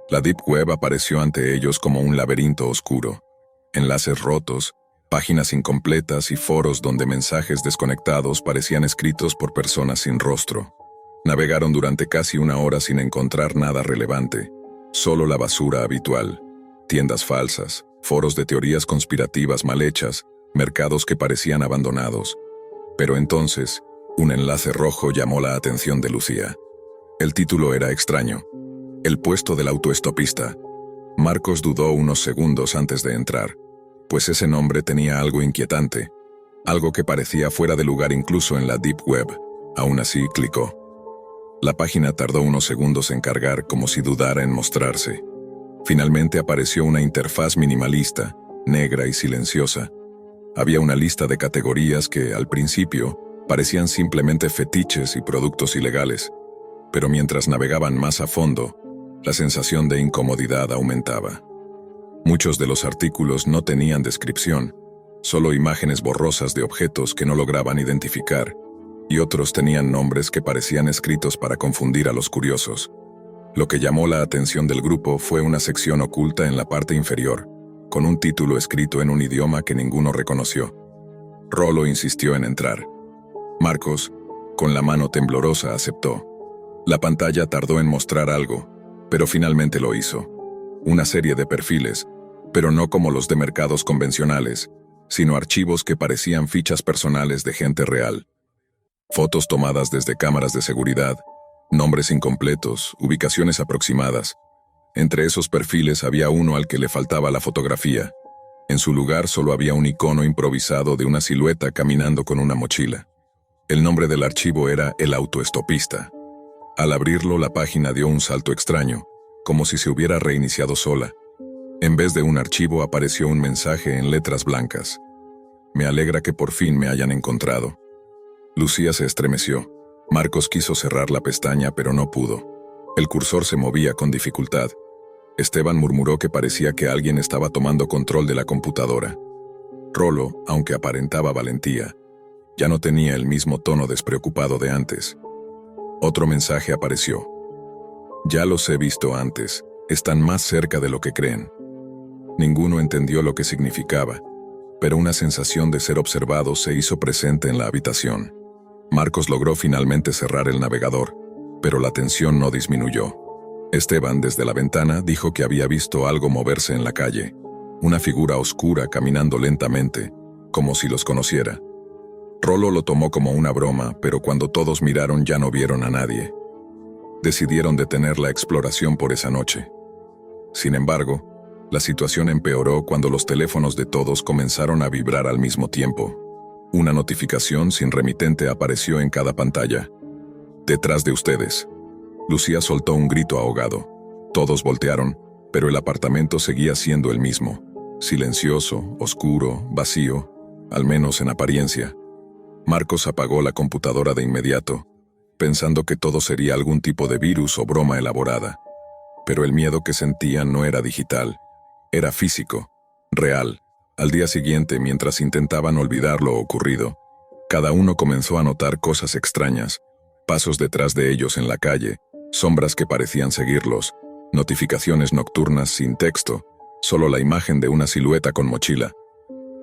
La Deep Web apareció ante ellos como un laberinto oscuro, enlaces rotos, páginas incompletas y foros donde mensajes desconectados parecían escritos por personas sin rostro. Navegaron durante casi una hora sin encontrar nada relevante, solo la basura habitual, tiendas falsas, foros de teorías conspirativas mal hechas, mercados que parecían abandonados. Pero entonces, un enlace rojo llamó la atención de Lucía. El título era extraño: El puesto del autoestopista. Marcos dudó unos segundos antes de entrar, pues ese nombre tenía algo inquietante, algo que parecía fuera de lugar incluso en la Deep Web. Aún así, clicó. La página tardó unos segundos en cargar, como si dudara en mostrarse. Finalmente apareció una interfaz minimalista, negra y silenciosa. Había una lista de categorías que, al principio, parecían simplemente fetiches y productos ilegales, pero mientras navegaban más a fondo, la sensación de incomodidad aumentaba. Muchos de los artículos no tenían descripción, solo imágenes borrosas de objetos que no lograban identificar, y otros tenían nombres que parecían escritos para confundir a los curiosos. Lo que llamó la atención del grupo fue una sección oculta en la parte inferior, con un título escrito en un idioma que ninguno reconoció. Rolo insistió en entrar. Marcos, con la mano temblorosa, aceptó. La pantalla tardó en mostrar algo, pero finalmente lo hizo. Una serie de perfiles, pero no como los de mercados convencionales, sino archivos que parecían fichas personales de gente real. Fotos tomadas desde cámaras de seguridad, nombres incompletos, ubicaciones aproximadas. Entre esos perfiles había uno al que le faltaba la fotografía. En su lugar solo había un icono improvisado de una silueta caminando con una mochila. El nombre del archivo era El Autoestopista. Al abrirlo, la página dio un salto extraño, como si se hubiera reiniciado sola. En vez de un archivo apareció un mensaje en letras blancas. Me alegra que por fin me hayan encontrado. Lucía se estremeció. Marcos quiso cerrar la pestaña, pero no pudo. El cursor se movía con dificultad. Esteban murmuró que parecía que alguien estaba tomando control de la computadora. Rolo, aunque aparentaba valentía, ya no tenía el mismo tono despreocupado de antes. Otro mensaje apareció. Ya los he visto antes, están más cerca de lo que creen. Ninguno entendió lo que significaba, pero una sensación de ser observado se hizo presente en la habitación. Marcos logró finalmente cerrar el navegador, pero la tensión no disminuyó. Esteban, desde la ventana, dijo que había visto algo moverse en la calle, una figura oscura caminando lentamente, como si los conociera. Rolo lo tomó como una broma, pero cuando todos miraron ya no vieron a nadie. Decidieron detener la exploración por esa noche. Sin embargo, la situación empeoró cuando los teléfonos de todos comenzaron a vibrar al mismo tiempo. Una notificación sin remitente apareció en cada pantalla. Detrás de ustedes. Lucía soltó un grito ahogado. Todos voltearon, pero el apartamento seguía siendo el mismo. Silencioso, oscuro, vacío, al menos en apariencia. Marcos apagó la computadora de inmediato, pensando que todo sería algún tipo de virus o broma elaborada. Pero el miedo que sentían no era digital, era físico, real. Al día siguiente, mientras intentaban olvidar lo ocurrido, cada uno comenzó a notar cosas extrañas, pasos detrás de ellos en la calle, sombras que parecían seguirlos, notificaciones nocturnas sin texto, solo la imagen de una silueta con mochila.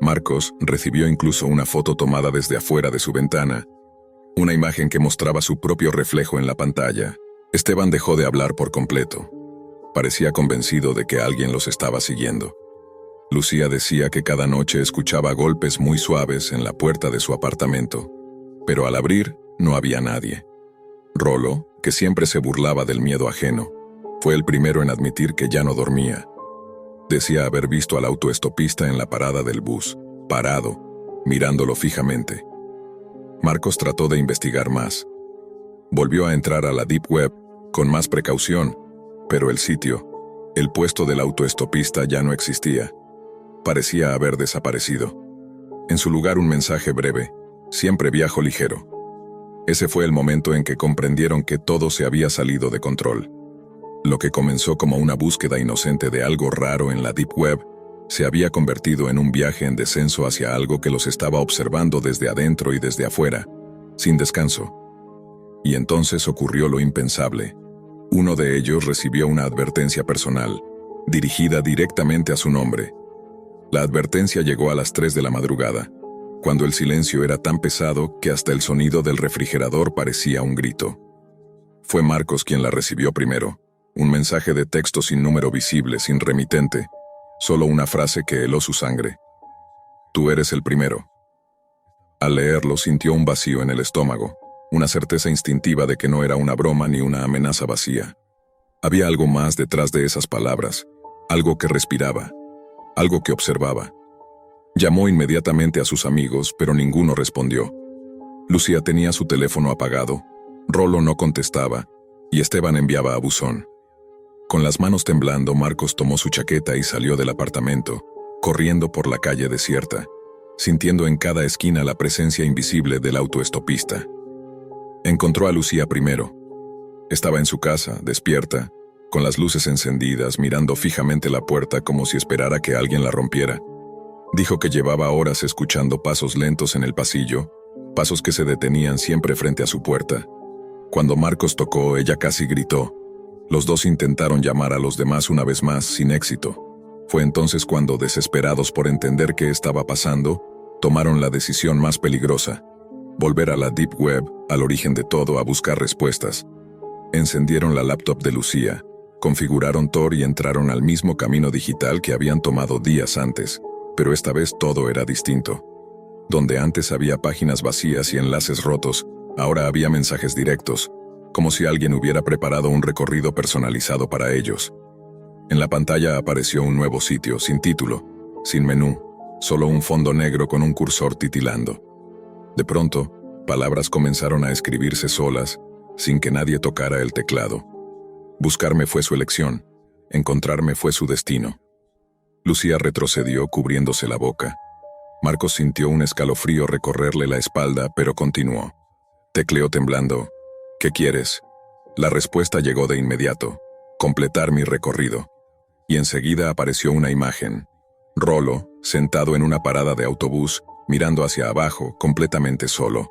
Marcos recibió incluso una foto tomada desde afuera de su ventana, una imagen que mostraba su propio reflejo en la pantalla. Esteban dejó de hablar por completo. Parecía convencido de que alguien los estaba siguiendo. Lucía decía que cada noche escuchaba golpes muy suaves en la puerta de su apartamento, pero al abrir no había nadie. Rolo, que siempre se burlaba del miedo ajeno, Fue el primero en admitir que ya no dormía. Decía haber visto al autoestopista en la parada del bus, parado, mirándolo fijamente. Marcos trató de investigar más. Volvió a entrar a la Deep Web, con más precaución, pero el sitio, el puesto del autoestopista ya no existía. Parecía haber desaparecido. En su lugar un mensaje breve: siempre viajo ligero. Ese fue el momento en que comprendieron que todo se había salido de control. Lo que comenzó como una búsqueda inocente de algo raro en la Deep Web, se había convertido en un viaje en descenso hacia algo que los estaba observando desde adentro y desde afuera, sin descanso. Y entonces ocurrió lo impensable. Uno de ellos recibió una advertencia personal, dirigida directamente a su nombre. La advertencia llegó a las 3 de la madrugada, cuando el silencio era tan pesado que hasta el sonido del refrigerador parecía un grito. Fue Marcos quien la recibió primero. Un mensaje de texto sin número visible, sin remitente, solo una frase que heló su sangre. Tú eres el primero. Al leerlo sintió un vacío en el estómago, una certeza instintiva de que no era una broma ni una amenaza vacía. Había algo más detrás de esas palabras, algo que respiraba, algo que observaba. Llamó inmediatamente a sus amigos, pero ninguno respondió. Lucía tenía su teléfono apagado, Rolo no contestaba, y Esteban enviaba a buzón. Con las manos temblando, Marcos tomó su chaqueta y salió del apartamento, corriendo por la calle desierta, sintiendo en cada esquina la presencia invisible del autoestopista. Encontró a Lucía primero. Estaba en su casa, despierta, con las luces encendidas, mirando fijamente la puerta como si esperara que alguien la rompiera. Dijo que llevaba horas escuchando pasos lentos en el pasillo, pasos que se detenían siempre frente a su puerta. Cuando Marcos tocó, ella casi gritó. Los dos intentaron llamar a los demás una vez más, sin éxito. Fue entonces cuando, desesperados por entender qué estaba pasando, tomaron la decisión más peligrosa: volver a la Deep Web, al origen de todo, a buscar respuestas. Encendieron la laptop de Lucía, configuraron Tor y entraron al mismo camino digital que habían tomado días antes, pero esta vez todo era distinto. Donde antes había páginas vacías y enlaces rotos, ahora había mensajes directos, como si alguien hubiera preparado un recorrido personalizado para ellos. En la pantalla apareció un nuevo sitio, sin título, sin menú, solo un fondo negro con un cursor titilando. De pronto, palabras comenzaron a escribirse solas, sin que nadie tocara el teclado. Buscarme fue su elección, encontrarme fue su destino. Lucía retrocedió cubriéndose la boca. Marcos sintió un escalofrío recorrerle la espalda, pero continuó. Tecleó temblando. ¿Qué quieres? La respuesta llegó de inmediato. Completar mi recorrido. Y enseguida apareció una imagen. Rolo, sentado en una parada de autobús, mirando hacia abajo, completamente solo.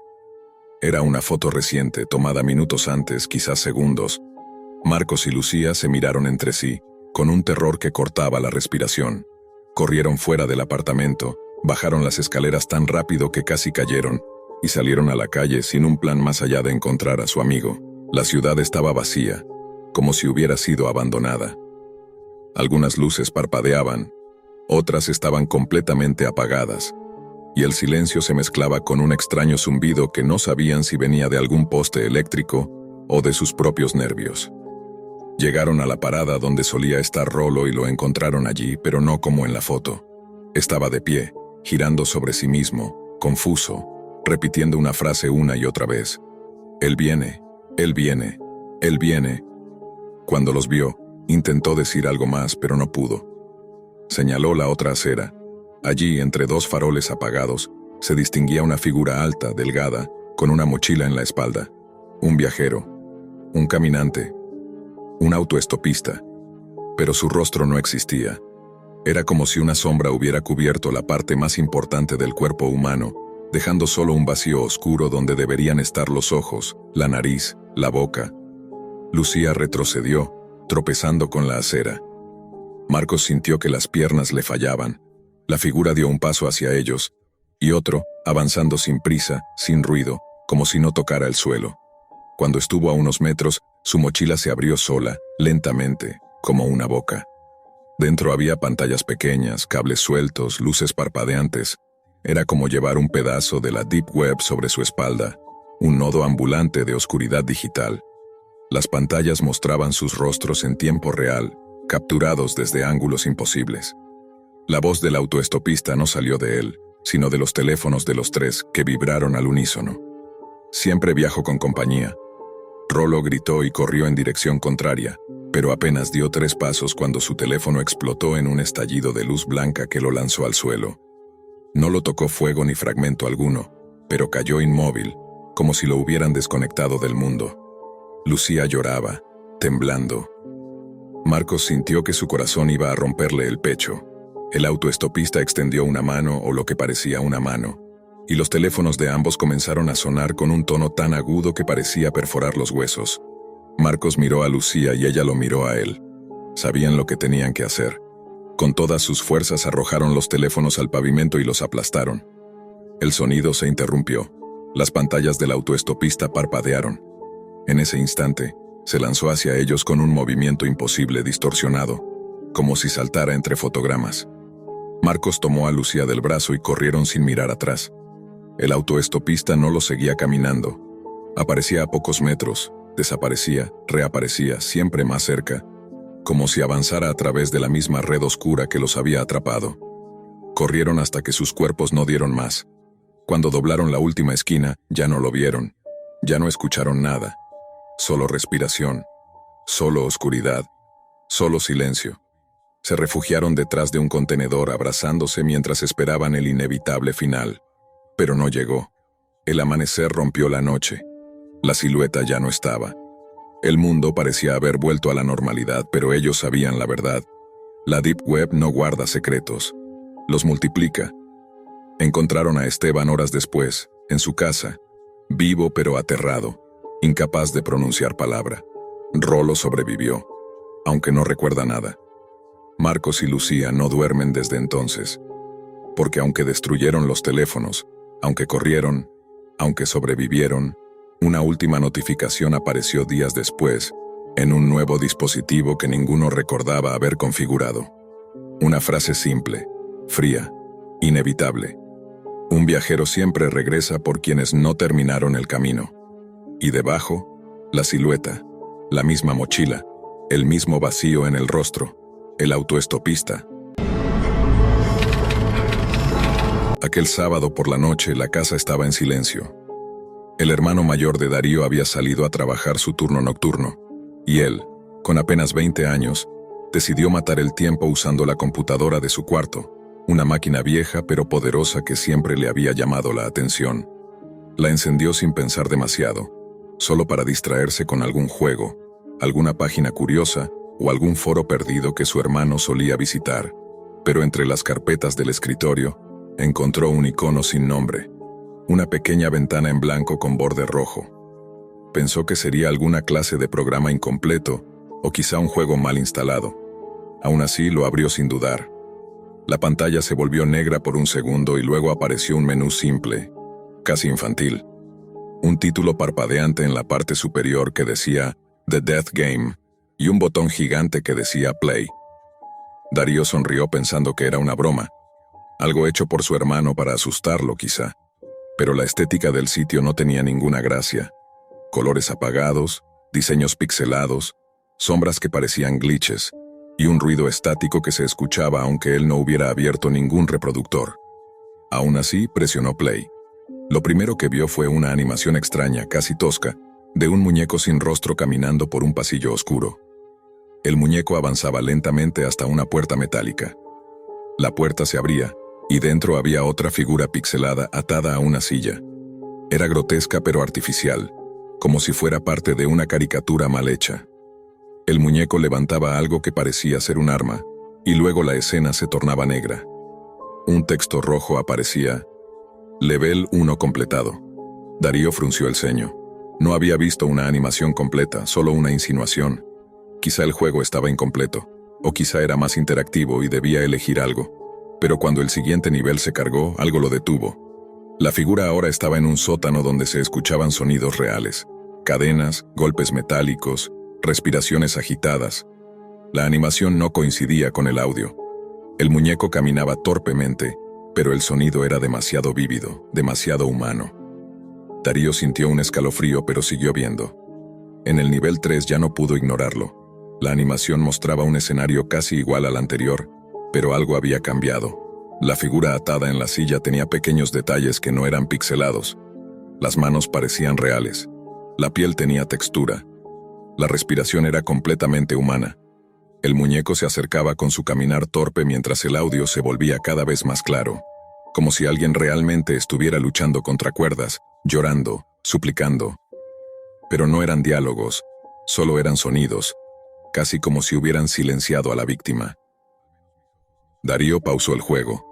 Era una foto reciente, tomada minutos antes, quizás segundos. Marcos y Lucía se miraron entre sí, con un terror que cortaba la respiración. Corrieron fuera del apartamento, bajaron las escaleras tan rápido que casi cayeron, y salieron a la calle sin un plan más allá de encontrar a su amigo. La ciudad estaba vacía, como si hubiera sido abandonada. Algunas luces parpadeaban, otras estaban completamente apagadas, y el silencio se mezclaba con un extraño zumbido que no sabían si venía de algún poste eléctrico o de sus propios nervios. Llegaron a la parada donde solía estar Rolo y lo encontraron allí, pero no como en la foto. Estaba de pie, girando sobre sí mismo, confuso, repitiendo una frase una y otra vez. Él viene, él viene, él viene. Cuando los vio, intentó decir algo más, pero no pudo. Señaló la otra acera. Allí, entre dos faroles apagados, se distinguía una figura alta, delgada, con una mochila en la espalda. Un viajero, un caminante, un autoestopista. Pero su rostro no existía. Era como si una sombra hubiera cubierto la parte más importante del cuerpo humano, dejando solo un vacío oscuro donde deberían estar los ojos, la nariz, la boca. Lucía retrocedió, tropezando con la acera. Marcos sintió que las piernas le fallaban. La figura dio un paso hacia ellos, y otro, avanzando sin prisa, sin ruido, como si no tocara el suelo. Cuando estuvo a unos metros, su mochila se abrió sola, lentamente, como una boca. Dentro había pantallas pequeñas, cables sueltos, luces parpadeantes. Era como llevar un pedazo de la Deep Web sobre su espalda, un nodo ambulante de oscuridad digital. Las pantallas mostraban sus rostros en tiempo real, capturados desde ángulos imposibles. La voz del autoestopista no salió de él, sino de los teléfonos de los tres que vibraron al unísono. Siempre viajo con compañía. Rollo gritó y corrió en dirección contraria, pero apenas dio 3 pasos cuando su teléfono explotó en un estallido de luz blanca que lo lanzó al suelo. No lo tocó fuego ni fragmento alguno, pero cayó inmóvil, como si lo hubieran desconectado del mundo. Lucía lloraba, temblando. Marcos sintió que su corazón iba a romperle el pecho. El autoestopista extendió una mano o lo que parecía una mano, y los teléfonos de ambos comenzaron a sonar con un tono tan agudo que parecía perforar los huesos. Marcos miró a Lucía y ella lo miró a él. Sabían lo que tenían que hacer. Con todas sus fuerzas arrojaron los teléfonos al pavimento y los aplastaron. El sonido se interrumpió. Las pantallas del autoestopista parpadearon. En ese instante, se lanzó hacia ellos con un movimiento imposible distorsionado, como si saltara entre fotogramas. Marcos tomó a Lucía del brazo y corrieron sin mirar atrás. El autoestopista no lo seguía caminando. Aparecía a pocos metros, desaparecía, reaparecía, siempre más cerca, como si avanzara a través de la misma red oscura que los había atrapado. Corrieron hasta que sus cuerpos no dieron más. Cuando doblaron la última esquina, ya no lo vieron. Ya no escucharon nada. Solo respiración. Solo oscuridad. Solo silencio. Se refugiaron detrás de un contenedor abrazándose mientras esperaban el inevitable final. Pero no llegó. El amanecer rompió la noche. La silueta ya no estaba. El mundo parecía haber vuelto a la normalidad, pero ellos sabían la verdad. La Deep Web no guarda secretos. Los multiplica. Encontraron a Esteban horas después, en su casa, vivo pero aterrado, incapaz de pronunciar palabra. Rollo sobrevivió, aunque no recuerda nada. Marcos y Lucía no duermen desde entonces, porque aunque destruyeron los teléfonos, aunque corrieron, aunque sobrevivieron, una última notificación apareció días después, en un nuevo dispositivo que ninguno recordaba haber configurado. Una frase simple, fría, inevitable. Un viajero siempre regresa por quienes no terminaron el camino. Y debajo, la silueta, la misma mochila, el mismo vacío en el rostro, el autoestopista. Aquel sábado por la noche la casa estaba en silencio. El hermano mayor de Darío había salido a trabajar su turno nocturno, y él, con apenas 20 años, decidió matar el tiempo usando la computadora de su cuarto, una máquina vieja pero poderosa que siempre le había llamado la atención. La encendió sin pensar demasiado, solo para distraerse con algún juego, alguna página curiosa o algún foro perdido que su hermano solía visitar, pero entre las carpetas del escritorio, encontró un icono sin nombre, una pequeña ventana en blanco con borde rojo. Pensó que sería alguna clase de programa incompleto o quizá un juego mal instalado. Aún así lo abrió sin dudar. La pantalla se volvió negra por un segundo y luego apareció un menú simple, casi infantil. Un título parpadeante en la parte superior que decía The Death Game y un botón gigante que decía Play. Darío sonrió pensando que era una broma, algo hecho por su hermano para asustarlo quizá. Pero la estética del sitio no tenía ninguna gracia. Colores apagados, diseños pixelados, sombras que parecían glitches, y un ruido estático que se escuchaba aunque él no hubiera abierto ningún reproductor. Aún así, presionó play. Lo primero que vio fue una animación extraña, casi tosca, de un muñeco sin rostro caminando por un pasillo oscuro. El muñeco avanzaba lentamente hasta una puerta metálica. La puerta se abría, y dentro había otra figura pixelada atada a una silla. Era grotesca pero artificial, como si fuera parte de una caricatura mal hecha. El muñeco levantaba algo que parecía ser un arma, y luego la escena se tornaba negra. Un texto rojo aparecía. Level 1 completado. Darío frunció el ceño. No había visto una animación completa, solo una insinuación. Quizá el juego estaba incompleto, o quizá era más interactivo y debía elegir algo. Pero cuando el siguiente nivel se cargó, algo lo detuvo. La figura ahora estaba en un sótano donde se escuchaban sonidos reales. Cadenas, golpes metálicos, respiraciones agitadas. La animación no coincidía con el audio. El muñeco caminaba torpemente, pero el sonido era demasiado vívido, demasiado humano. Darío sintió un escalofrío pero siguió viendo. En el nivel 3 ya no pudo ignorarlo. La animación mostraba un escenario casi igual al anterior, pero algo había cambiado. La figura atada en la silla tenía pequeños detalles que no eran pixelados. Las manos parecían reales. La piel tenía textura. La respiración era completamente humana. El muñeco se acercaba con su caminar torpe mientras el audio se volvía cada vez más claro, como si alguien realmente estuviera luchando contra cuerdas, llorando, suplicando. Pero no eran diálogos, solo eran sonidos, casi como si hubieran silenciado a la víctima. Darío pausó el juego,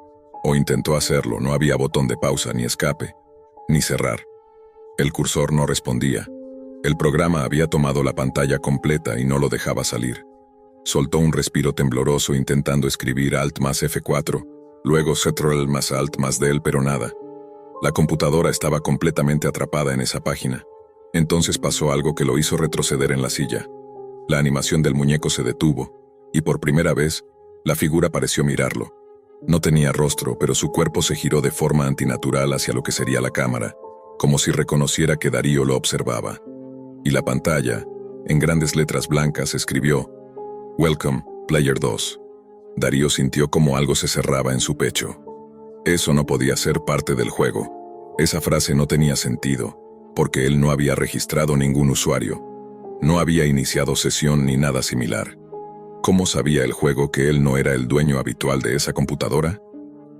o intentó hacerlo. No había botón de pausa, ni escape, ni cerrar. El cursor no respondía. El programa había tomado la pantalla completa y no lo dejaba salir. Soltó un respiro tembloroso intentando escribir Alt más F4, luego Ctrl más Alt más Del, pero nada. La computadora estaba completamente atrapada en esa página. Entonces pasó algo que lo hizo retroceder en la silla. La animación del muñeco se detuvo, y por primera vez, la figura pareció mirarlo. No tenía rostro, pero su cuerpo se giró de forma antinatural hacia lo que sería la cámara, como si reconociera que Darío lo observaba. Y la pantalla, en grandes letras blancas, escribió: Welcome, Player 2. Darío sintió como algo se cerraba en su pecho. Eso no podía ser parte del juego. Esa frase no tenía sentido, porque él no había registrado ningún usuario. No había iniciado sesión ni nada similar. ¿Cómo sabía el juego que él no era el dueño habitual de esa computadora?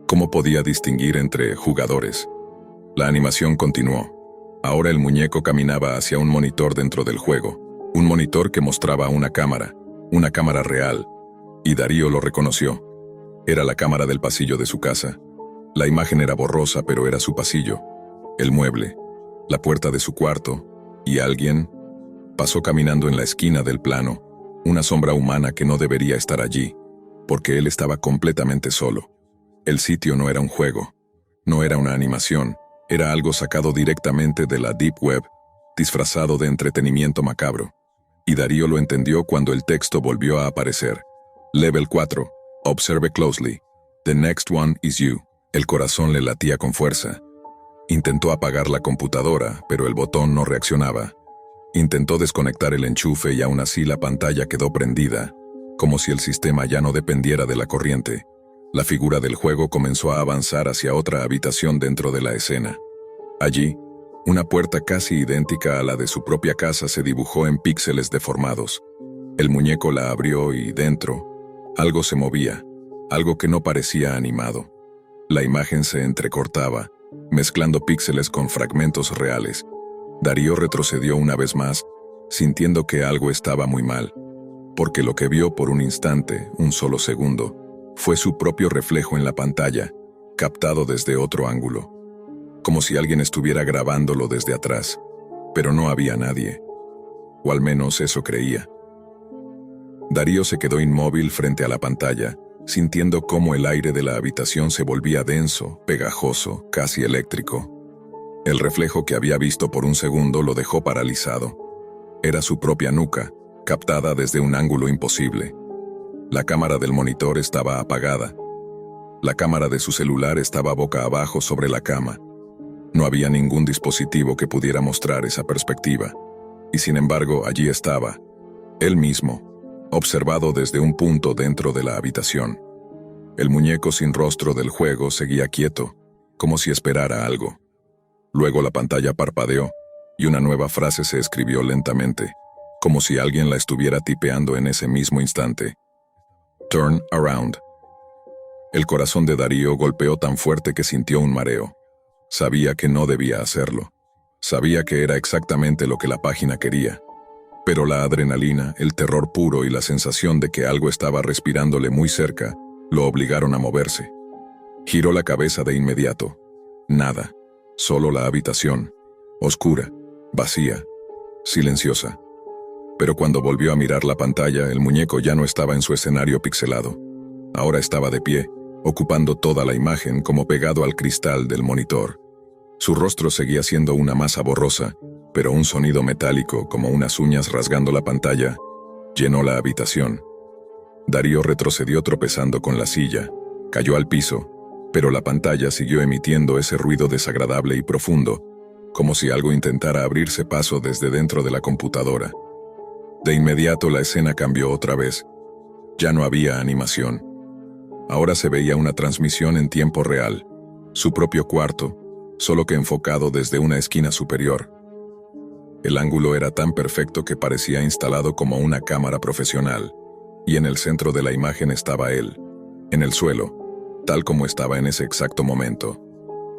¿Cómo podía distinguir entre jugadores? La animación continuó. Ahora el muñeco caminaba hacia un monitor dentro del juego, un monitor que mostraba una cámara real, y Darío lo reconoció. Era la cámara del pasillo de su casa. La imagen era borrosa, pero era su pasillo, el mueble, la puerta de su cuarto, y alguien pasó caminando en la esquina del plano, una sombra humana que no debería estar allí, porque él estaba completamente solo. El sitio no era un juego, no era una animación, era algo sacado directamente de la Deep Web, disfrazado de entretenimiento macabro. Y Darío lo entendió cuando el texto volvió a aparecer. Level 4. Observe closely. The next one is you. El corazón le latía con fuerza. Intentó apagar la computadora, pero el botón no reaccionaba. Intentó desconectar el enchufe y aún así la pantalla quedó prendida, como si el sistema ya no dependiera de la corriente. La figura del juego comenzó a avanzar hacia otra habitación dentro de la escena. Allí, una puerta casi idéntica a la de su propia casa se dibujó en píxeles deformados. El muñeco la abrió y dentro, algo se movía, algo que no parecía animado. La imagen se entrecortaba, mezclando píxeles con fragmentos reales. Darío retrocedió una vez más, sintiendo que algo estaba muy mal, porque lo que vio por un instante, un solo segundo, fue su propio reflejo en la pantalla, captado desde otro ángulo, como si alguien estuviera grabándolo desde atrás, pero no había nadie, o al menos eso creía. Darío se quedó inmóvil frente a la pantalla, sintiendo cómo el aire de la habitación se volvía denso, pegajoso, casi eléctrico. El reflejo que había visto por un segundo lo dejó paralizado. Era su propia nuca, captada desde un ángulo imposible. La cámara del monitor estaba apagada. La cámara de su celular estaba boca abajo sobre la cama. No había ningún dispositivo que pudiera mostrar esa perspectiva. Y sin embargo, allí estaba, él mismo, observado desde un punto dentro de la habitación. El muñeco sin rostro del juego seguía quieto, como si esperara algo. Luego la pantalla parpadeó, y una nueva frase se escribió lentamente, como si alguien la estuviera tipeando en ese mismo instante. Turn around. El corazón de Darío golpeó tan fuerte que sintió un mareo. Sabía que no debía hacerlo. Sabía que era exactamente lo que la página quería. Pero la adrenalina, el terror puro y la sensación de que algo estaba respirándole muy cerca, lo obligaron a moverse. Giró la cabeza de inmediato. Nada. Solo la habitación. Oscura, vacía, silenciosa. Pero cuando volvió a mirar la pantalla, el muñeco ya no estaba en su escenario pixelado. Ahora estaba de pie, ocupando toda la imagen como pegado al cristal del monitor. Su rostro seguía siendo una masa borrosa, pero un sonido metálico, como unas uñas rasgando la pantalla, llenó la habitación. Darío retrocedió tropezando con la silla, cayó al piso, pero la pantalla siguió emitiendo ese ruido desagradable y profundo, como si algo intentara abrirse paso desde dentro de la computadora. De inmediato la escena cambió otra vez. Ya no había animación. Ahora se veía una transmisión en tiempo real, su propio cuarto, solo que enfocado desde una esquina superior. El ángulo era tan perfecto que parecía instalado como una cámara profesional, y en el centro de la imagen estaba él, en el suelo, tal como estaba en ese exacto momento.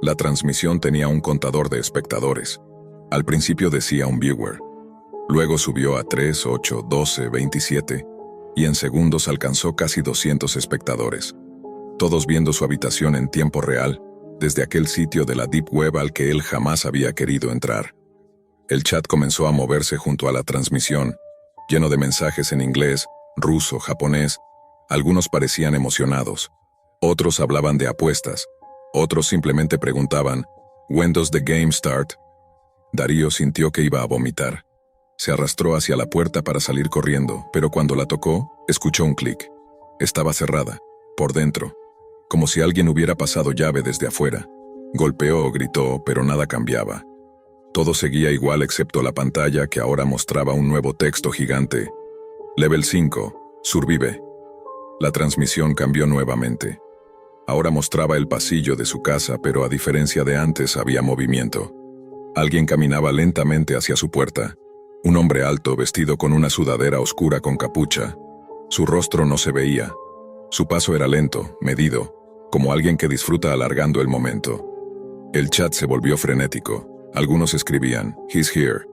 La transmisión tenía un contador de espectadores. Al principio decía un viewer. Luego subió a 3, 8, 12, 27, y en segundos alcanzó casi 200 espectadores. Todos viendo su habitación en tiempo real, desde aquel sitio de la Deep Web al que él jamás había querido entrar. El chat comenzó a moverse junto a la transmisión, lleno de mensajes en inglés, ruso, japonés. Algunos parecían emocionados. Otros hablaban de apuestas. Otros simplemente preguntaban, "When does the game start?". Darío sintió que iba a vomitar. Se arrastró hacia la puerta para salir corriendo, pero cuando la tocó, escuchó un clic. Estaba cerrada, por dentro, como si alguien hubiera pasado llave desde afuera. Golpeó o gritó, pero nada cambiaba. Todo seguía igual excepto la pantalla que ahora mostraba un nuevo texto gigante. Level 5, Survive. La transmisión cambió nuevamente. Ahora mostraba el pasillo de su casa, pero a diferencia de antes había movimiento. Alguien caminaba lentamente hacia su puerta. Un hombre alto vestido con una sudadera oscura con capucha. Su rostro no se veía. Su paso era lento, medido, como alguien que disfruta alargando el momento. El chat se volvió frenético. Algunos escribían, "He's here".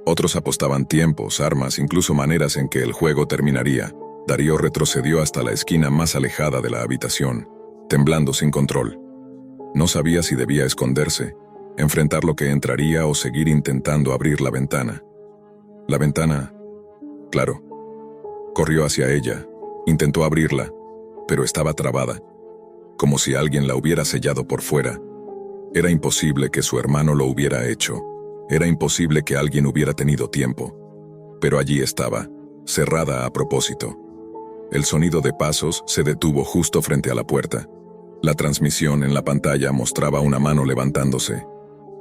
Otros apostaban tiempos, armas, incluso maneras en que el juego terminaría. Darío retrocedió hasta la esquina más alejada de la habitación, temblando sin control. No sabía si debía esconderse, enfrentar lo que entraría o seguir intentando abrir la ventana. La ventana, claro. Corrió hacia ella, intentó abrirla, pero estaba trabada, como si alguien la hubiera sellado por fuera. Era imposible que su hermano lo hubiera hecho. Era imposible que alguien hubiera tenido tiempo. Pero allí estaba, cerrada a propósito. El sonido de pasos se detuvo justo frente a la puerta. La transmisión en la pantalla mostraba una mano levantándose.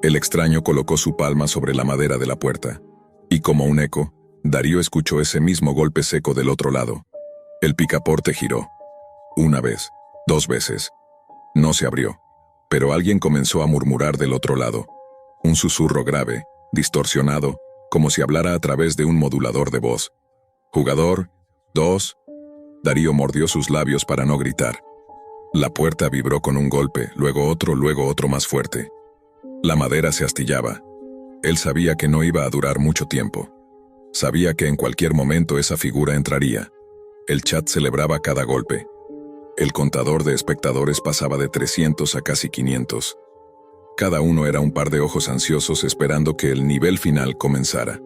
El extraño colocó su palma sobre la madera de la puerta. Y como un eco, Darío escuchó ese mismo golpe seco del otro lado. El picaporte giró. Una vez, 2 veces. No se abrió. Pero alguien comenzó a murmurar del otro lado. Un susurro grave, distorsionado, como si hablara a través de un modulador de voz. Jugador, 2. Darío mordió sus labios para no gritar. La puerta vibró con un golpe, luego otro más fuerte. La madera se astillaba. Él sabía que no iba a durar mucho tiempo. Sabía que en cualquier momento esa figura entraría. El chat celebraba cada golpe. El contador de espectadores pasaba de 300 a casi 500. Cada uno era un par de ojos ansiosos esperando que el nivel final comenzara.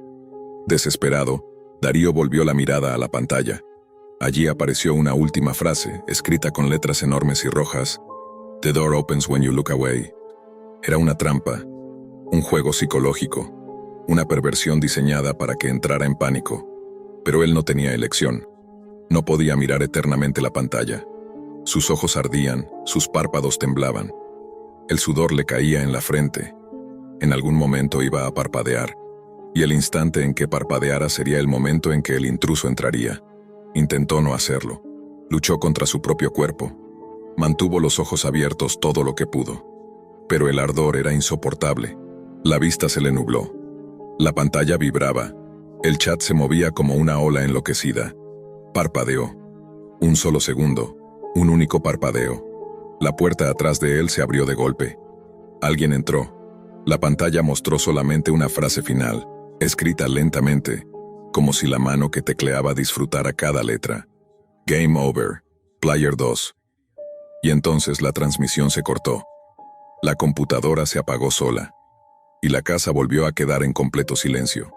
Desesperado, Darío volvió la mirada a la pantalla. Allí apareció una última frase, escrita con letras enormes y rojas. "The door opens when you look away". Era una trampa, un juego psicológico, una perversión diseñada para que entrara en pánico. Pero él no tenía elección. No podía mirar eternamente la pantalla. Sus ojos ardían, sus párpados temblaban. El sudor le caía en la frente. En algún momento iba a parpadear, y el instante en que parpadeara sería el momento en que el intruso entraría. Intentó no hacerlo. Luchó contra su propio cuerpo. Mantuvo los ojos abiertos todo lo que pudo. Pero el ardor era insoportable. La vista se le nubló. La pantalla vibraba. El chat se movía como una ola enloquecida. Parpadeó. Un solo segundo. Un único parpadeo. La puerta atrás de él se abrió de golpe. Alguien entró. La pantalla mostró solamente una frase final, escrita lentamente, como si la mano que tecleaba disfrutara cada letra. Game over. Player 2. Y entonces la transmisión se cortó. La computadora se apagó sola. Y la casa volvió a quedar en completo silencio.